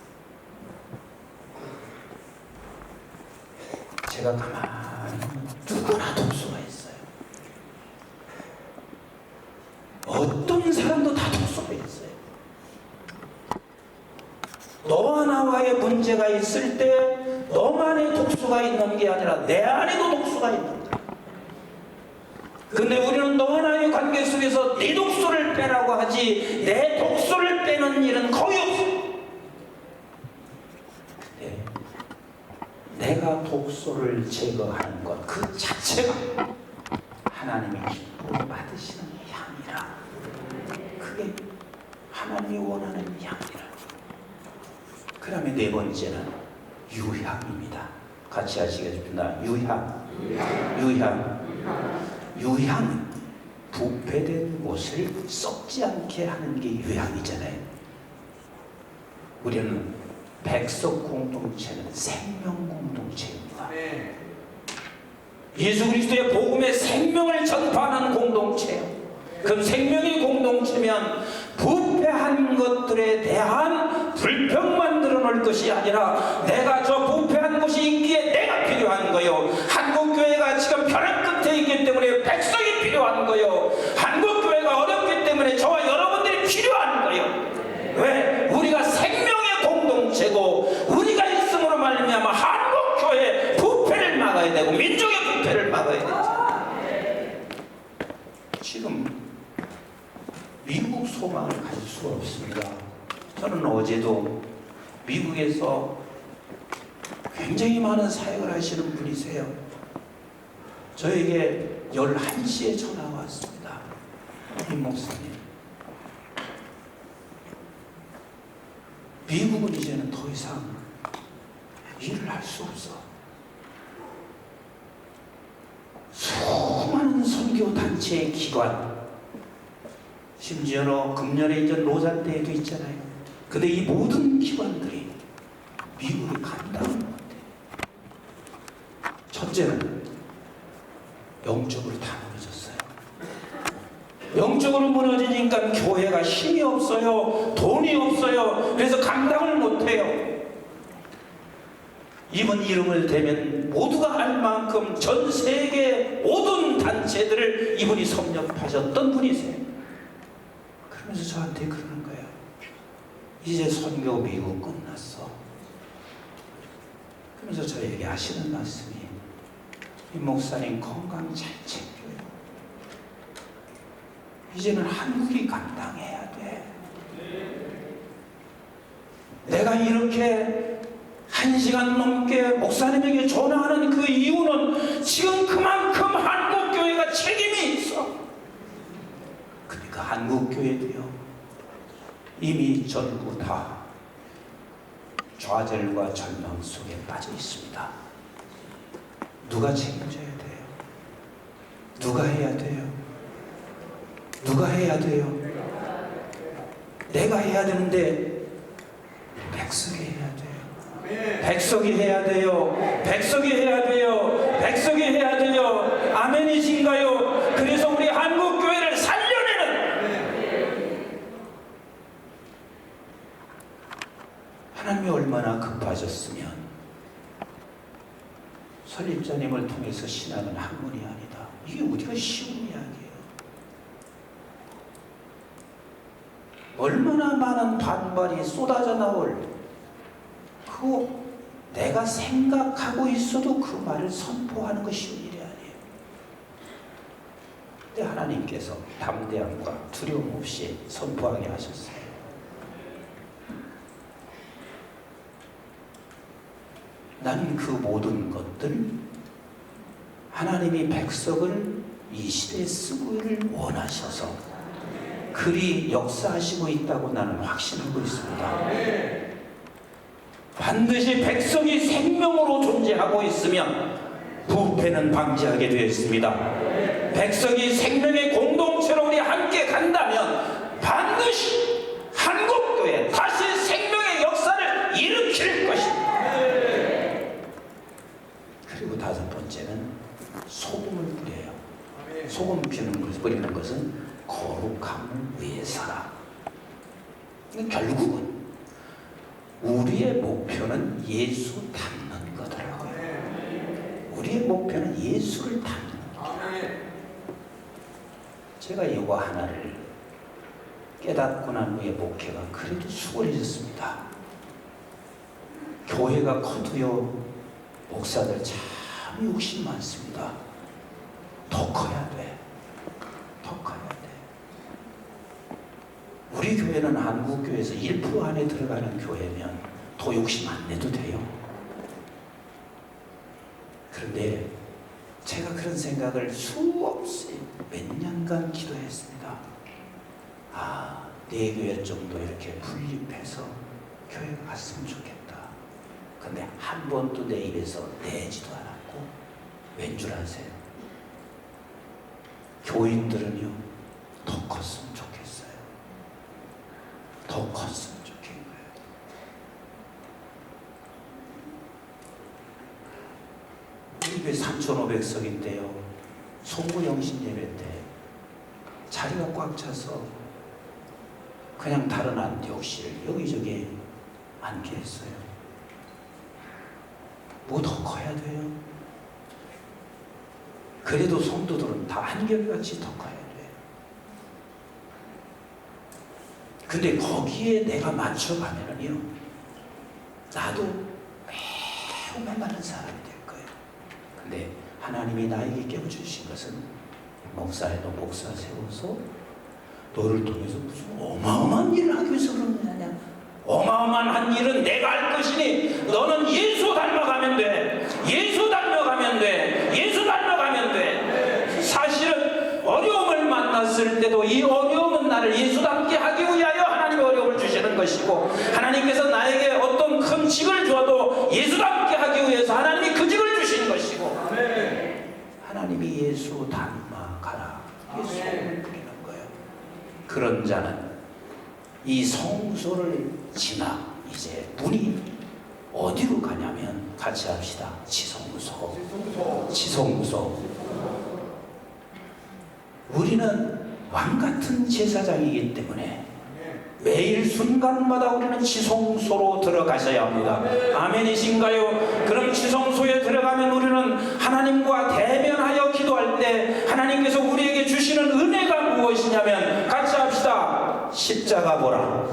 제가 가만히 누구나 독소가 있어요. 어떤 사람도 다 독소가 있어요. 너와 나와의 문제가 있을 때 너만의 독소가 있는 게 아니라 내 안에도 독소가 있는 거예요. 근데 우리는 너와 나의 관계 속에서 네 독소를 빼라고 하지 내 독소를 빼는 일은 거의 없어요. 근데 내가 독소를 제거하는 것 그 자체가 하나님의 기쁨을 받으시는 향이라. 그게 하나님이 원하는 향이라. 그 다음에 네 번째는 유향입니다. 같이 하시겠습니다. 유향. 유향은 부패된 곳을 썩지 않게 하는 게 유향이잖아요. 우리는 백석 공동체는 생명 공동체입니다. 예수 그리스도의 복음의 생명을 전파하는 공동체예요. 그럼 생명의 공동체면 부패한 것들에 대한 불평만 늘어놓을 것이 아니라 내가 저 부패한 곳이 있기에 내가 필요한 거요. 한국교회가 지금 벼랑 끝에 있기 때문에 백성이 필요한 거요. 한국교회가 어렵기 때문에 저와 여러분들이 필요한 거요. 왜? 우리가 생명의 공동체고 우리가 있음으로 말미암아 한국교회의 부패를 막아야 되고 민족의 부패를 막아야 되잖아요. 지금 미국 소망을 가질 수가 없습니다. 저는 어제도 미국에서 굉장히 많은 사역을 하시는 분이세요. 저에게 11시에 전화가 왔습니다. 임 목사님, 미국은 이제는 더 이상 일을 할 수 없어. 수많은 선교단체의 기관, 심지어는 금년에 이제 로잔대에도 있잖아요. 근데 이 모든 기관들이 미국이 감당을 못해. 첫째는 영적으로 다 무너졌어요. 영적으로 무너지니까 교회가 힘이 없어요. 돈이 없어요. 그래서 감당을 못해요. 이번 이름을 대면 모두가 알 만큼 전 세계 모든 단체들을 이분이 섭렵하셨던 분이세요. 그러면서 저한테 그러는 거예요. 이제 선교 미국 끝났어. 그러면서 저에게 하시는 말씀이, 이 목사님 건강 잘 챙겨요. 이제는 한국이 감당해야 돼. 내가 이렇게 1시간 넘게 목사님에게 전화하는 그 이유는 지금 그만큼 한국교회가 책임이 있어. 근데 그 한국교회도요, 이미 전부 다 좌절과 절망 속에 빠져 있습니다. 누가 책임져야 돼요? 누가 해야 돼요? 누가 해야 돼요? 내가 해야 되는데 백성이 해야 돼요. 백성이 해야 돼요. 백성이 해야 돼요. 백성이 해야 돼요. 아멘이신가요? 그래서 우리 한국교회를 살려내는, 하나님이 얼마나 급하셨으면 설립자님을 통해서 신하는 학문이 아니다. 이게 우리가 쉬운 이야기예요. 얼마나 많은 반발이 쏟아져 나올, 그거 내가 생각하고 있어도 그 말을 선포하는 것이 쉬운 일이 아니에요. 근데 하나님께서 담대함과 두려움 없이 선포하게 하셨어요. 나는 그 모든 것들, 하나님이 백성을 이 시대에 쓰기를 원하셔서 그리 역사하시고 있다고 나는 확신하고 있습니다. 반드시 백성이 생명으로 존재하고 있으면 부패는 방지하게 되었습니다. 백성이 생명의 공동체로 우리 함께 간다면 반드시 한국교회 다시 생명의 역사를 일으킬 결국은 우리의 목표는 예수 닮는 거더라고요. 우리의 목표는 예수를 닮는 거예요. 제가 이거 하나를 깨닫고 난 후에 목회가 그래도 수월해졌습니다. 교회가 커도요, 목사들 참 욕심 많습니다. 더 커야 돼. 더 커야 돼. 우리 교회는 한국교회에서 1% 안에 들어가는 교회면 더 욕심 안 내도 돼요. 그런데 제가 그런 생각을 수없이 몇 년간 기도했습니다. 아, 내 교회 정도 이렇게 분립해서 교회가 갔으면 좋겠다. 근데 한 번도 내 입에서 내지도 않았고, 왠 줄 아세요? 교인들은요, 더 컸으면 좋겠어요. 더 컸으면 좋겠는 거예요. 우리 교회 3,500석인데요. 송구영신 예배 때 자리가 꽉 차서 그냥 다른 안디옥실 여기저기 앉게 했어요. 뭐 더 커야 돼요? 그래도 성도들은 다 한결같이 더 커야 돼요. 근데 거기에 내가 맞춰가면은요, 나도 매우 메마른 사람이 될 거예요. 근데 하나님이 나에게 깨워주신 것은, 목사에 너 목사 세워서 너를 통해서 무슨 어마어마한 일을 하기 위해서 그런 거냐? 어마어마한 일은 내가 할 것이니 너는 예수 닮아가면 돼. 예수 닮아가면 돼. 예수 닮아가면 돼. 사실은 어려움을 만났을 때도 이 어려움은 나를 예수 닮게 하기 위하여 하나님이 어려움을 주시는 것이고, 하나님께서 나에게 어떤 큰 직을 주어도 예수 닮게 하기 위해서 하나님이 그 직을 주신 것이고, 하나님이 예수 닮아가라. 예수를 부리는 거예요. 그런 자는 이 성소를 지나 이제 문이 어디로 가냐면, 같이 합시다. 지성소. 지성소. 우리는 왕같은 제사장이기 때문에 매일 순간마다 우리는 지성소로 들어가셔야 합니다. 아멘이신가요? 그럼 지성소에 들어가면 우리는 하나님과 대면하여 기도할 때 하나님께서 우리에게 주시는 은혜가 무엇이냐면, 같이 합시다. 십자가 보라.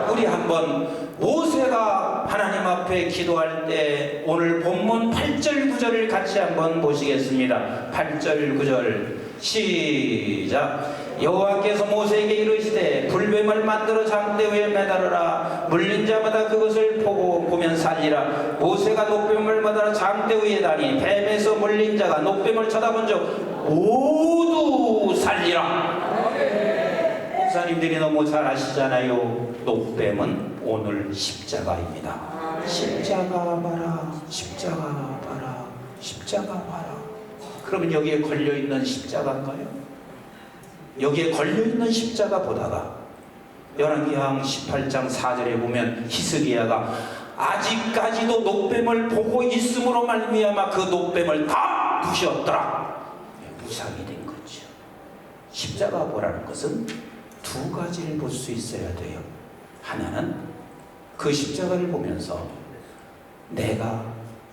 우리 한번 모세가 하나님 앞에 기도할 때 오늘 본문 8절 9절을 같이 한번 보시겠습니다. 8절 9절 시작. 여호와께서 모세에게 이르시되 불뱀을 만들어 장대 위에 매달으라. 물린 자마다 그것을 보면 살리라. 모세가 녹뱀을 매달아 장대 위에 다니 뱀에서 물린 자가 녹뱀을 쳐다본 적 모두 살리라. 목사님들이 너무 잘 아시잖아요. 녹뱀은 오늘 십자가입니다. 십자가 봐라. 십자가 봐라. 십자가 봐라. 그러면 여기에 걸려있는 십자가인가요? 여기에 걸려있는 십자가 보다가 열왕기상 18장 4절에 보면 히스기야가 아직까지도 녹뱀을 보고 있음으로 말미암아 그 녹뱀을 다 부셨더라. 무상이 된 거죠. 십자가 보라는 것은 두 가지를 볼 수 있어야 돼요. 하나는 그 십자가를 보면서 내가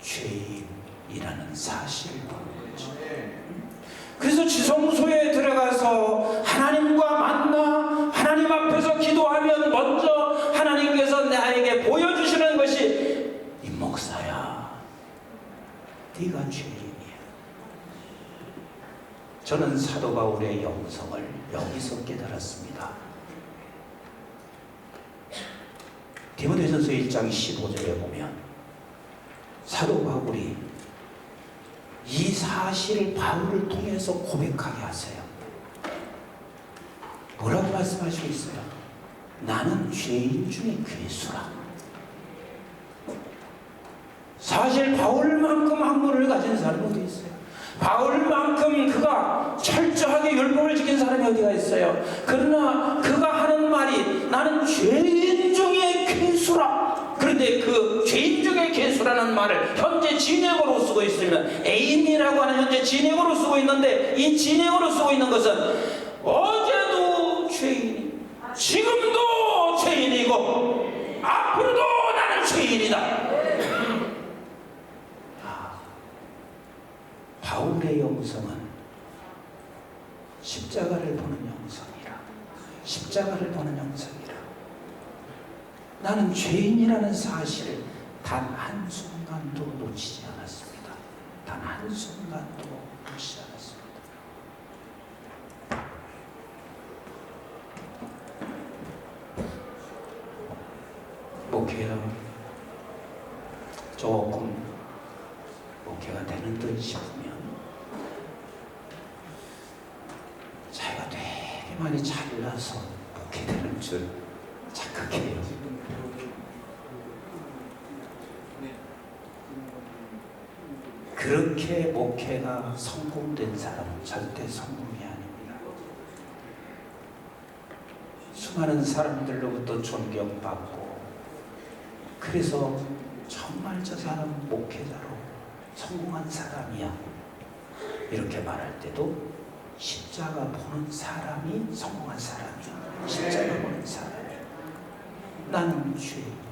죄인이라는 사실을 보는 거죠. 그래서 지성소에 들어가서 하나님과 만나 하나님 앞에서 기도하면 먼저 하나님께서 나에게 보여주시는 것이, 이 목사야, 네가 죄인이야. 저는 사도 바울의 영성을 여기서 깨달았습니다. 디모데전서 1장 15절에 보면 사도 바울이 이 사실을 바울을 통해서 고백하게 하세요. 뭐라고 말씀하시고 있어요? 나는 죄인 중에 괴수라. 사실 바울만큼 학문을 가진 사람이 어디 있어요? 바울만큼 그가 철저하게 율법을 지킨 사람이 어디가 있어요? 그러나 그가 하는 말이 나는 죄인 중에 괴수라. 그런데 그 죄인 중에 괴수라는 말을 현재 진행어로 쓰고 있으면 에임이라고 하는 현재 진행어로 쓰고 있는데, 이 진행어로 쓰고 있는 것은 어제도 죄인, 지금도 죄인이 그리고 앞으로도 나는 죄인이다. 바울의 영성은 십자가를 보는 영성이라. 십자가를 보는 영성이라. 나는 죄인이라는 사실을 단 한순간도 놓치지 않았습니다. 단 한순간도 놓치지 않았습니다. 목회가 조금 목회가 되는 듯 싶으면 자기가 되게 많이 잘나서 목회되는 줄 착각해요. 그렇게 목회가 성공된 사람은 절대 성공이 아닙니다. 수많은 사람들로부터 존경받고, 그래서 정말 저 사람은 목회자로 성공한 사람이야, 이렇게 말할 때도 십자가 보는 사람이 성공한 사람이야. 십자가 보는 사람이야. 나는 죄인입니다.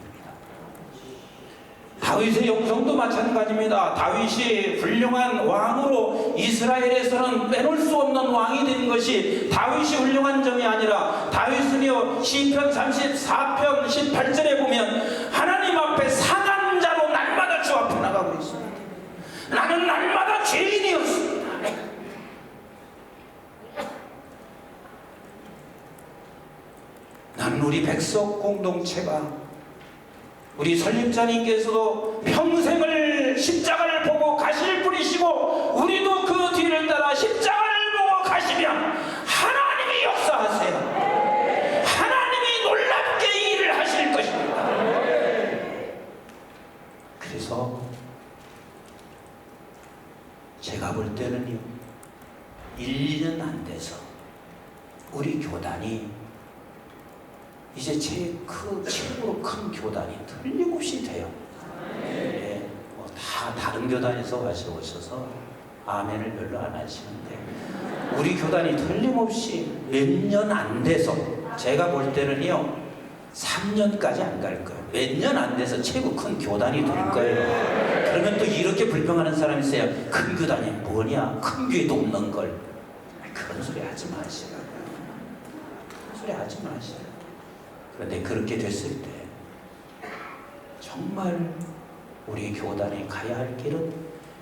다윗의 영성도 마찬가지입니다. 다윗이 훌륭한 왕으로 이스라엘에서는 빼놓을 수 없는 왕이 된 것이 다윗이 훌륭한 점이 아니라, 다윗은요 시편 34편 18절에 보면 하나님 앞에 상한 자로 날마다 주 앞에 나가고 있습니다. 나는 날마다 죄인이었습니다. 나는 우리 백석 공동체가, 우리 설립자님께서도 평생을 십자가를 보고 가실 분이시고, 우리도 그 뒤를 따라 십자가를 보고 가시면 하나님이 역사하세요. 하나님이 놀랍게 일을 하실 것입니다. 그래서 제가 볼 때는요, 1년 안 돼서 우리 교단이 이제 최고로 큰 교단이 틀림없이 돼요. 네, 다 다른 교단에서 오셔서 아멘을 별로 안 하시는데, 우리 교단이 틀림없이 몇 년 안 돼서, 제가 볼 때는요 3년까지 안 갈 거예요. 몇 년 안 돼서 최고 큰 교단이 될 거예요. 그러면 또 이렇게 불평하는 사람이 있어요. 큰 교단이 뭐냐, 큰 교회도 없는 걸. 그런 소리 하지 마시라고요. 그런 소리 하지 마시라고요. 그런데 그렇게 됐을 때 정말 우리 교단에 가야 할 길은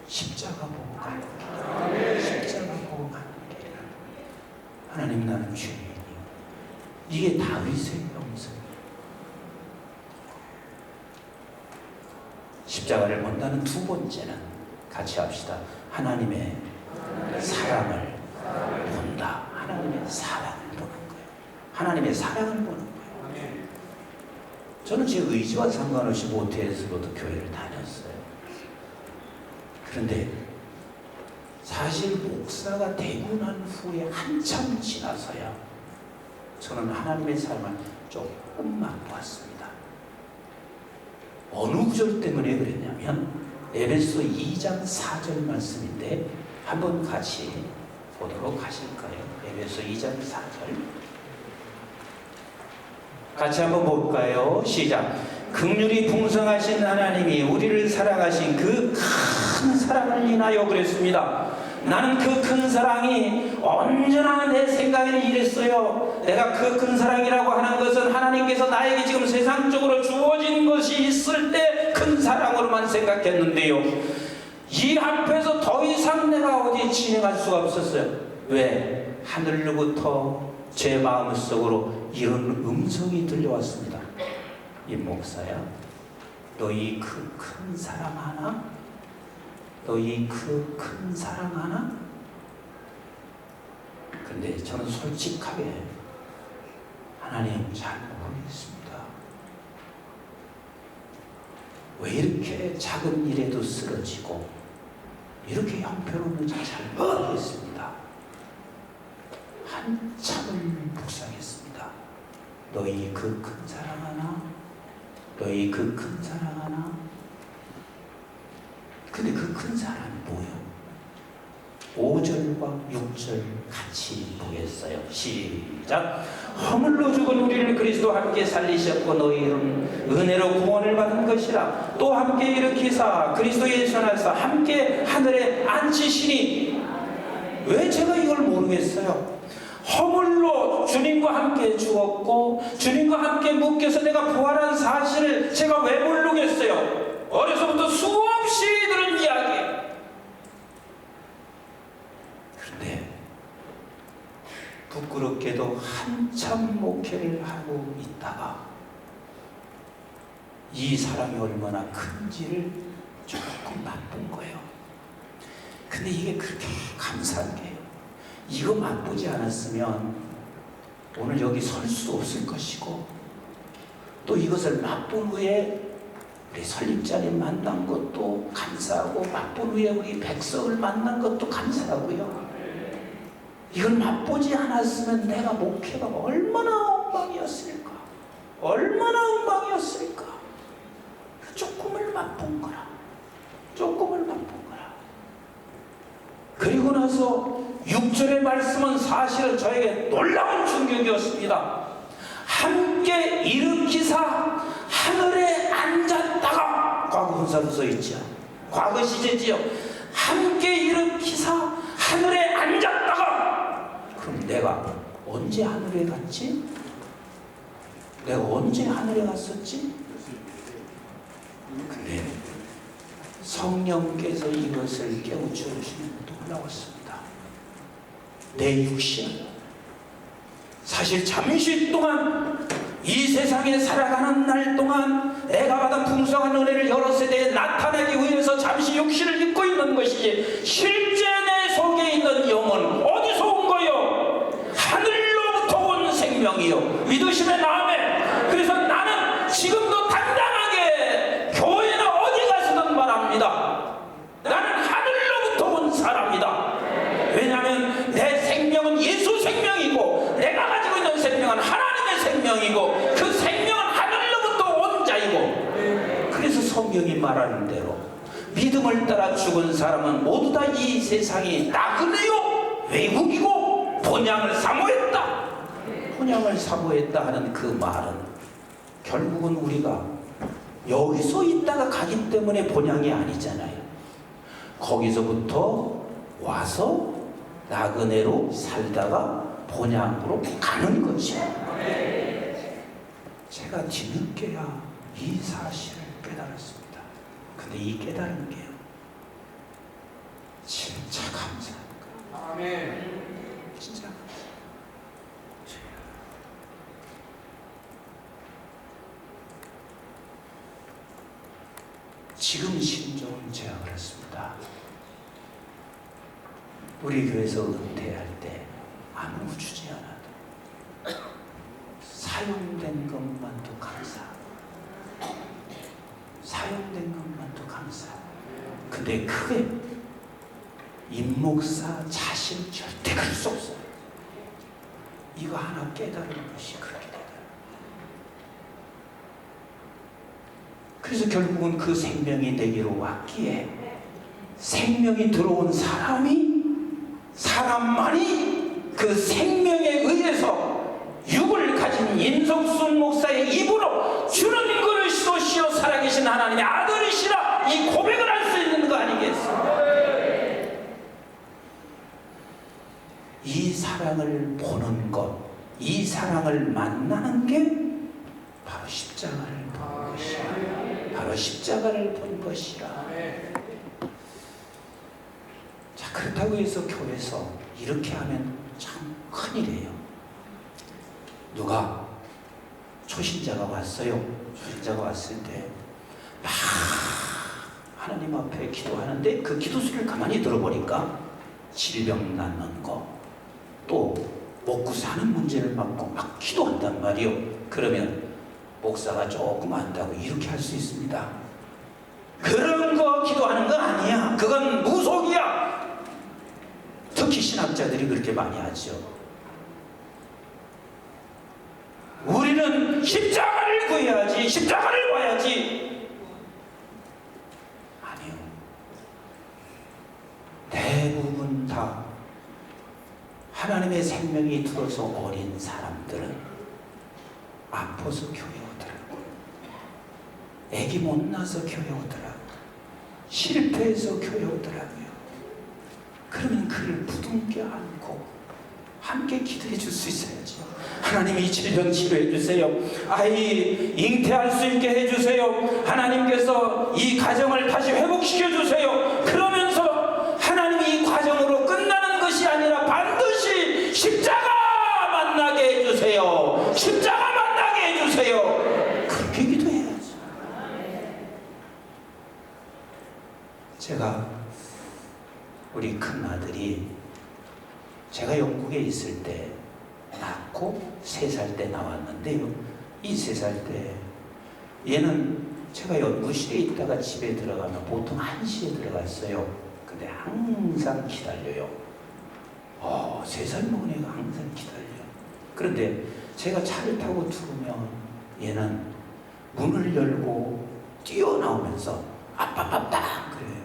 십자가 보고 가는 길. 십자가 보고 가는 길. 하나님, 나는 죄인이요. 이게 다윗의 영성이에요. 십자가를 본다는 두 번째는 같이 합시다. 하나님의 사랑을 본다. 하나님의 사랑을 보는 거예요. 하나님의 사랑을 보는 거예요. 저는 제 의지와 상관없이 모태에서부터 교회를 다녔어요. 그런데 사실 목사가 되고 난 후에 한참 지나서야 저는 하나님의 사랑을 조금 맛보았습니다. 어느 구절 때문에 그랬냐면 에베소 2장 4절 말씀인데, 한번 같이 보도록 하실까요? 에베소 2장 4절 같이 한번 볼까요? 시작. 긍휼이 풍성하신 하나님이 우리를 사랑하신 그 큰 사랑을 인하여 그랬습니다. 나는 그 큰 사랑이 언제나 내 생각에는 이랬어요. 내가 그 큰 사랑이라고 하는 것은 하나님께서 나에게 지금 세상적으로 주어진 것이 있을 때 큰 사랑으로만 생각했는데요, 이 앞에서 더 이상 내가 어디 진행할 수가 없었어요. 왜? 하늘로부터 제 마음속으로 이런 음성이 들려왔습니다. 이 목사야, 너희 그 큰 사랑 하나? 너희 그 큰 사랑 하나? 근데 저는 솔직하게 하나님 잘 모르겠습니다. 왜 이렇게 작은 일에도 쓰러지고 이렇게 형편없는지 잘 모르겠습니다. 한참을 묵상했습니다. 너희 그 큰 사랑 하나? 너희 그 큰 사랑 하나? 근데 그 큰 사랑이 뭐예요? 5절과 6절 같이 보겠어요. 시작. 허물로 죽은 우리를 그리스도와 함께 살리셨고 너희는 은혜로 구원을 받은 것이라. 또 함께 일으키사 그리스도 예수 안에서 함께 하늘에 앉히시니. 왜 제가 이걸 모르겠어요? 허물로 주님과 함께 죽었고 주님과 함께 묶여서 내가 부활한 사실을 제가 왜 모르겠어요? 어려서부터 수없이 들은 이야기. 그런데 부끄럽게도 한참 목회를 하고 있다가 이 사랑이 얼마나 큰지를 조금 맛본 거예요. 근데 이게 그렇게 감사한 게요, 이거 맛보지 않았으면 오늘 여기 설 수도 없을 것이고, 또 이것을 맛본 후에 우리 설립자님 만난 것도 감사하고, 맛본 후에 우리 백석을 만난 것도 감사하고요. 이걸 맛보지 않았으면 내가 목회가 얼마나 엉망이었을까, 얼마나 엉망이었을까. 조금을 맛본 거라, 조금을 맛본 거라. 그리고 나서 6절의 말씀은 사실은 저에게 놀라운 충격이었습니다. 함께 일으키사 하늘에 앉았다가, 과거 분사로 써있죠. 과거 시제지요. 함께 일으키사 하늘에 앉았다가. 그럼 내가 언제 하늘에 갔지? 내가 언제 하늘에 갔었지? 근데 성령께서 이것을 깨우쳐 주시면 놀라웠습니다. 내 육신, 사실 잠시 동안 이 세상에 살아가는 날 동안 내가 받은 풍성한 은혜를 여러 세대에 나타내기 위해서 잠시 육신을 입고 있는 것이지, 실제 내 속에 있는 영은 어디서 온 거요? 하늘로부터 온 생명이요. 믿으시면 아멘. 그래서 나는 지금도 당당하게 교회나 어디 가서든 말합니다. 나는 하늘로부터 온 사람이다. 왜냐하면 내 생명은 예수 생명이고, 내가 가지고 있는 생명은 하나님의 생명이고, 그 생명은 하늘로부터 온 자이고. 그래서 성경이 말하는 대로 믿음을 따라 죽은 사람은 모두 다 이 세상이 나그네요, 외국이고 본향을 사모했다. 본향을 사모했다 하는 그 말은 결국은 우리가 여기서 있다가 가기 때문에 본향이 아니잖아요. 거기서부터 와서 나그네로 살다가 본향으로 가는 것이에요. 제가 뒤늦게야 이 사실을 깨달았습니다. 근데 이 깨달은 게요, 진짜 감사합니다. 아멘. 진짜 감사합니다. 지금 심정은 제가 그렇습니다. 우리 교회에서 은퇴할 때 아무 주지 않아도 사용된 것만도 감사하고, 사용된 것만도 감사하고. 근데 그게 임목사 자신 절대 그럴 수 없어요. 이거 하나 깨달은 것이 그렇게 되더라고요. 그래서 결국은 그 생명이 내게로 왔기에, 생명이 들어온 사람만이 그 생명에 의해서 육을 가진 임석순 목사의 입으로 주는 그릇이시오 살아계신 하나님의 아들이시라 이 고백을 할 수 있는 거 아니겠습니까? 이 사랑을 보는 것, 이 사랑을 만나는 게 바로 십자가를 본 것이라, 바로 십자가를 본 것이라. 자, 그렇다고 해서 교회에서 이렇게 하면 참 큰일이에요. 누가 초신자가 왔어요. 초신자가 왔을 때 막 하나님 앞에 기도하는데 그 기도 소리를 가만히 들어보니까 질병 낫는 거, 또 먹고 사는 문제를 막고 막 기도한단 말이요. 그러면 목사가 조금 안다고 이렇게 할 수 있습니다. 그런 거 기도하는 건 아니야. 그건 무속이야. 특히 신학자들이 그렇게 많이 하죠. 우리는 십자가를 구해야지, 십자가를 봐야지. 아니요. 대부분 다 하나님의 생명이 들어서 어린 사람들은 아파서 교회 오더라고. 애기 못 낳아서 교회 오더라고. 실패해서 교회 오더라고요. 그러면 그를 부둥켜 안고 함께 기도해 줄 수 있어야죠. 하나님 이 질병 치료해 주세요. 아이 잉태할 수 있게 해주세요. 하나님께서 이 가정을 다시 회복시켜 주세요. 그러면서 하나님이 이 과정으로 끝나는 것이 아니라 반드시 십자가 만나게 해주세요. 십자가 만나게 해주세요. 그렇게 기도해야죠. 제가 우리 큰 아들이 제가 영국에 있을 때 낳고 3살 때 나왔는데요. 이 3살 때 얘는 제가 연구실에 있다가 집에 들어가면 보통 1시에 들어갔어요. 근데 항상 기다려요. 3살 먹은 애가 항상 기다려요. 그런데 제가 차를 타고 들어오면 얘는 문을 열고 뛰어나오면서 아빠 그래요.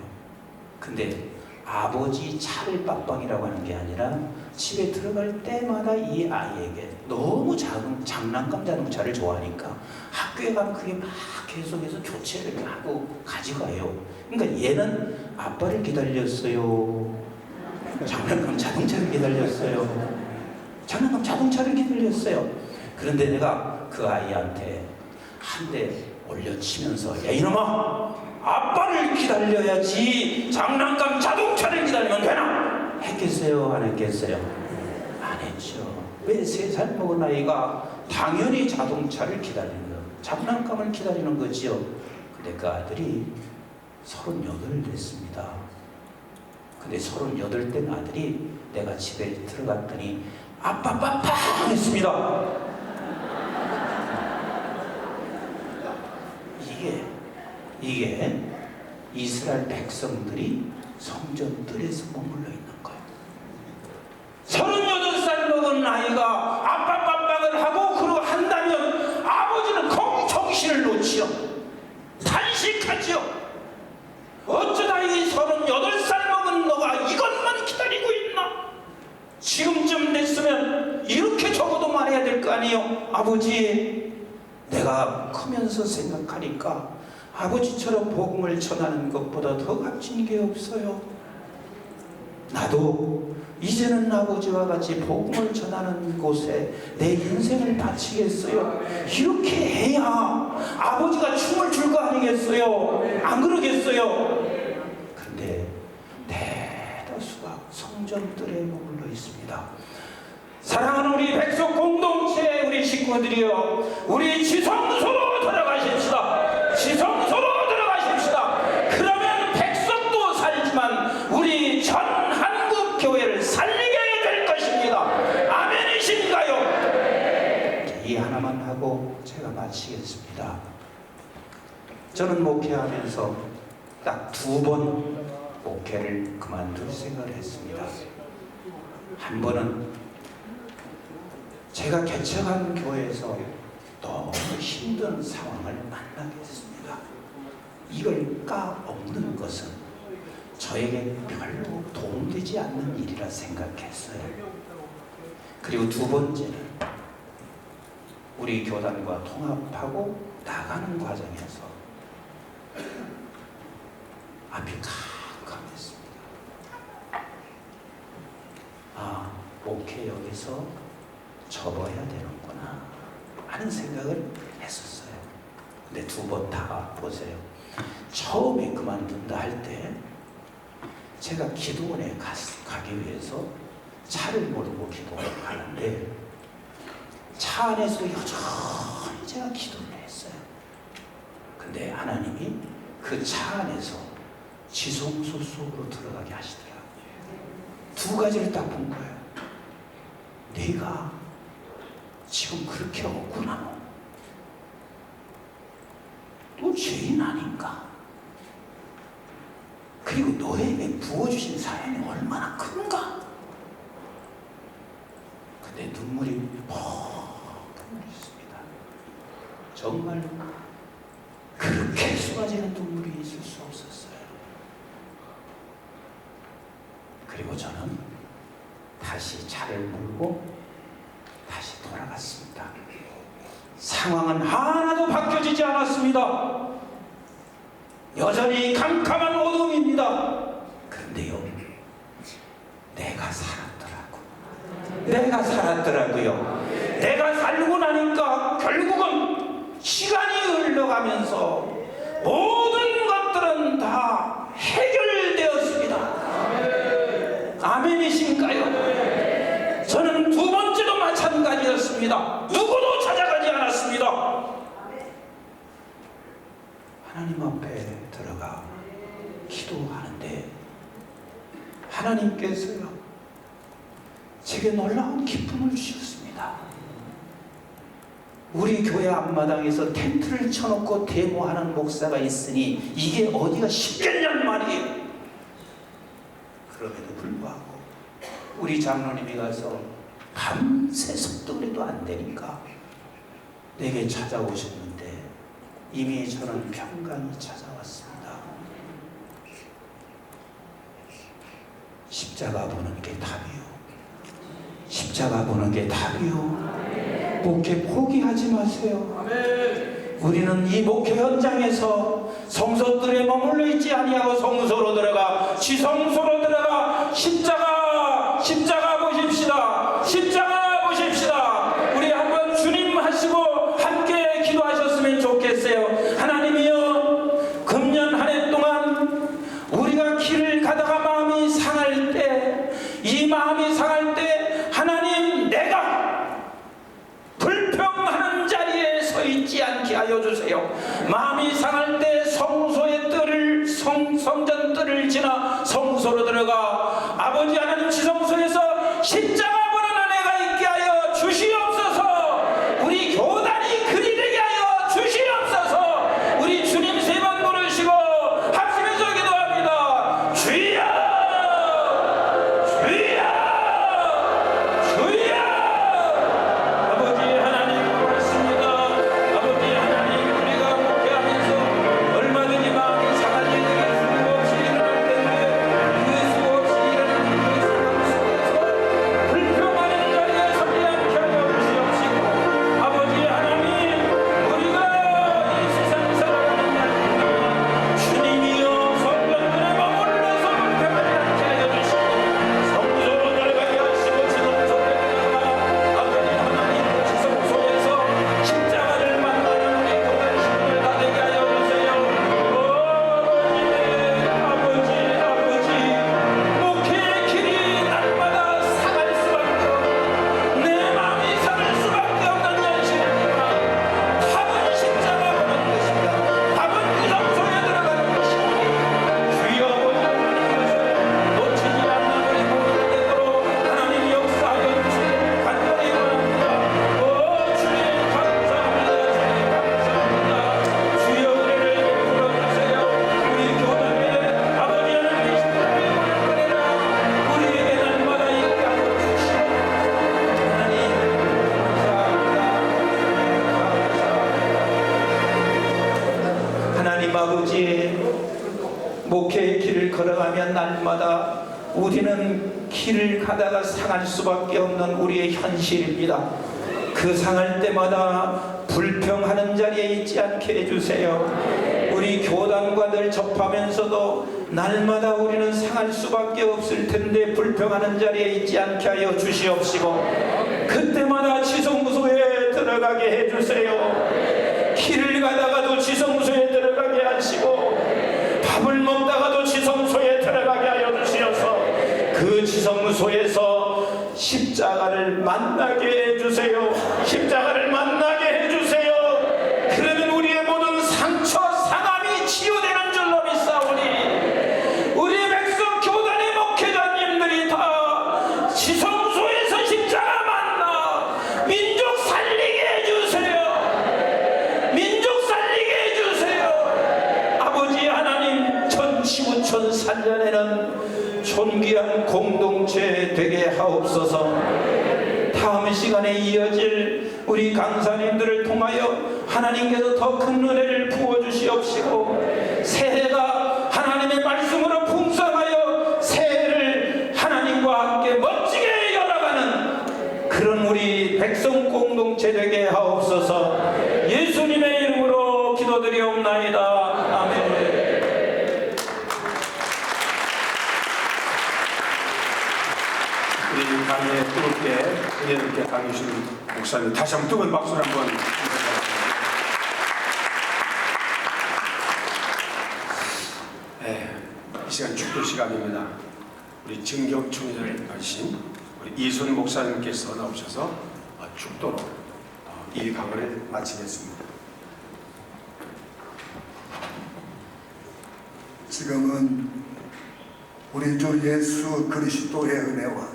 근데 아버지 차를 빠빵이라고 하는 게 아니라 집에 들어갈 때마다 이 아이에게 너무 작은 장난감 자동차를 좋아하니까 학교에 가면 그게 막 계속해서 교체를 하고 가져가요. 그러니까 얘는 아빠를 기다렸어요. 장난감 자동차를 기다렸어요. 장난감 자동차를 기다렸어요. 그런데 내가 그 아이한테 한 대 올려치면서 야 이놈아 아빠를 기다려야지 장난감 자동차를 기다리면 되나? 했겠어요? 안 했겠어요? 안 했죠. 왜 3살 먹은 아이가 당연히 자동차를 기다리는 거, 장난감을 기다리는 거지요. 근데 그 아들이 38 됐습니다. 근데 38 된 아들이 내가 집에 들어갔더니 아빠 빠빵 했습니다. 이게 이스라엘 백성들이 성전 뜰에서 머물러 있는 거예요. 38살 먹은 아이가 아빠 깜빡을 하고 그러고 한다면 아버지는 정신을 놓지요. 탄식하지요. 어쩌다 이 38살 먹은 너가 이것만 기다리고 있나? 지금쯤 됐으면 이렇게 적어도 말해야 될 거 아니에요. 아버지, 내가 크면서 생각하니까 아버지처럼 복음을 전하는 것보다 더 값진 게 없어요. 나도 이제는 아버지와 같이 복음을 전하는 곳에 내 인생을 바치겠어요. 이렇게 해야 아버지가 춤을 출 거 아니겠어요? 안 그러겠어요? 근데 대다수가 성전들에 머물러 있습니다. 사랑하는 우리 백석 공동체 우리 식구들이여, 우리 지성소로 돌아가십시다. 지성소로 돌아가십시다. 그러면 백석도 살지만 우리 전 한국 교회를 살리게 될 것입니다. 아멘이신가요? 이 하나만 하고 제가 마치겠습니다. 저는 목회하면서 딱 2번 목회를 그만둘 생각을 했습니다. 한 번은 제가 개척한 교회에서 너무 힘든 상황을 만나게 했습니다. 이걸 까먹는 것은 저에게 별로 도움되지 않는 일이라 생각했어요. 그리고 2번째는 우리 교단과 통합하고 나가는 과정에서 앞이 캄캄했습니다. 목회 여기서 접어야 되는구나 하는 생각을 했었어요. 근데 2번 다 보세요. 처음에 그만둔다 할 때 제가 기도원에 가기 위해서 차를 몰고 기도원에 가는데 차 안에서 여전히 제가 기도를 했어요. 근데 하나님이 그 차 안에서 지성소 속으로 들어가게 하시더라고요. 2가지를 딱 본 거예요. 내가 지금 그렇게 억울하노? 또 죄인 아닌가? 그리고 너에게 부어주신 사연이 얼마나 큰가? 근데 눈물이 흘렸습니다. 정말 그렇게 쏟아지는 눈물이 있을 수 없었어요. 그리고 저는 다시 차를 몰고 다시 돌아갔습니다. 상황은 하나도 바뀌어지지 않았습니다. 여전히 캄캄한 어둠입니다. 그런데요, 내가 살았더라고요. 내가 살고 나니까 결국은 시간이 흘러가면서 모든 것들은 다 해결되었습니다. 아멘이신가요? 저는 두 번째도 마찬가지였습니다. 누구도 찾아가지 않았습니다. 하나님 앞에 들어가 기도하는데 하나님께서요, 제게 놀라운 기쁨을 주셨습니다. 우리 교회 앞마당에서 텐트를 쳐놓고 데모하는 목사가 있으니 이게 어디가 쉽겠냔 말이에요. 그럼에도 불구하고 우리 장로님이 가서 밤새 속도리도 안 되니까 내게 찾아오셨는데 이미 저는 평강이 찾아왔습니다. 십자가 보는 게 답이요. 십자가 보는 게 답이요. 목회 포기하지 마세요. 우리는 이 목회 현장에서 성소들에 머물러 있지 아니하고 성소로 들어가, 지성소로 들어가 십자가 보십시다. 십자가 보십시다. 우리 한번 주님 하시고 함께 기도하셨으면 좋겠어요. 하나님이여, 금년 한 해 동안 우리가 길을 가다가 마음이 상할 때, 이 마음이 상할 때 하나님, 내가 불평하는 자리에 서 있지 않게 하여 주세요. 마음이 상할 때 성소의 뜰을, 성전 뜰을 지나 성소로 들어가 아버지 하나님 지성소에서 십자가 보는 은혜가 있게 하여 주시옵소서. 우리 교단이 그리 되게 하여 주시옵소서. 우리 주님 세 번 부르시고 합심해서 기도합니다. 주여, 주여, 주여. 아버지 하나님 고맙습니다. 아버지 하나님, 우리가 목회하면서 얼마든지 마음이 상할 일들이 수고 없이 일어날 텐데 그 수고 없이 일어나는 그 상황 속에서 불평하는 자리에 서지 않게 하여 주시옵시고, 아버지 하나님, 우리가 이 세상 살아가는 날 주님이여 성전들에 머물러서 불평하지 않게 하여 주시고 성소로 들어가게 하시고 지성소에 들어가 아버지 하나님 지성소에서 십자가를 만나는 우리 교단 신들 다 되게 하여 주세요. 아버지, 목회의 길이 날마다 상할 수밖에 없는, 내 마음이 상할 수밖에 없는 현실입니다. 답은 십자가 보는 것입니다. 답은 지성소에 들어가는 것입니다. 주여 보시옵소서. 놓치지 않는 우리 모두가 되도록 하나님 역사하여 주시길 간절히 원합니다. 주님 감사합니다. 주님 감사합니다. 주여 은혜를 베풀어 주세요. 우리 교단에 아버지 하나님 십자가의 은혜가 우리에게 날마다 있게 하여 주시옵소서. 하나님 아버지, 목회의 길을 걸어가면 날마다 우리는 길을 가다가 상할 수밖에 없는 우리의 현실입니다. 그 상할 때마다 불평하는 자리에 있지 않게 해주세요. 우리 교단과 늘 접하면서도 날마다 우리는 상할 수밖에 없을 텐데 불평하는 자리에 있지 않게 하여 주시옵시고, 그때마다 지성소에 들어가게 해주세요. 길을 가다가도 지성소에 들어가게 하시고, 밥을 먹다가도 지성소에 들어가게 하여 주시어서 그 지성소에서 십자가를 만나게 해주세요. 십자가를 만나게 해주세요. 그러면 우리의 모든 상처, 상함이 치유되는 줄로 믿사오니 우리 백성 교단의 목회자님들이 다 지성소에서 십자가 만나 민족 살리게 해주세요. 민족 살리게 해주세요. 아버지 하나님, 전지구촌 산전에는 존귀한 공동체 되게 하옵소서. 다음 시간에 이어질 우리 강사님들을 통하여 하나님께서 더 큰 은혜를 부어주시옵시고, 새해가 하나님의 말씀으로 풍성하여 새해를 하나님과 함께 멋지게 열어가는 기도드리옵나이다. 아멘. 우리 강의에 뜨겁게 은혜 있게 강의하시는 목사님 다시 한번 뜨거운 박수를 한번 부탁드립니다. 이 시간 축도 시간입니다. 우리 증경총회를 하신 우리 이순 목사님께서 나오셔서 축도로 이 강의를 마치겠습니다. 지금은 우리 주 예수 그리스도의 은혜와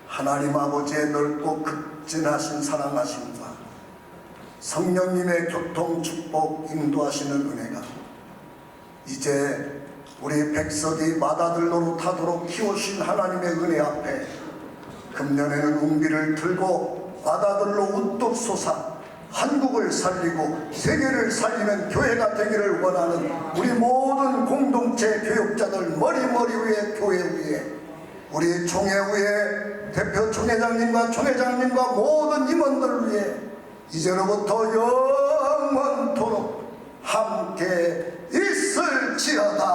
하나님 아버지의 넓고 극진하신 사랑하심과 성령님의 교통 축복 인도하시는 은혜가 이제 우리 백석이 맏아들 노릇하도록 키우신 하나님의 은혜 앞에 금년에는 운비를 들고 맏아들로 우뚝 솟아 한국을 살리고 세계를 살리는 교회가 되기를 원하는 우리 모든 공동체 교육자들 머리머리 위에 교회 위에 우리 총회 위에 대표 총회장님과 총회장님과 모든 임원들 위해 이제로부터 영원토록 함께 있을지어다.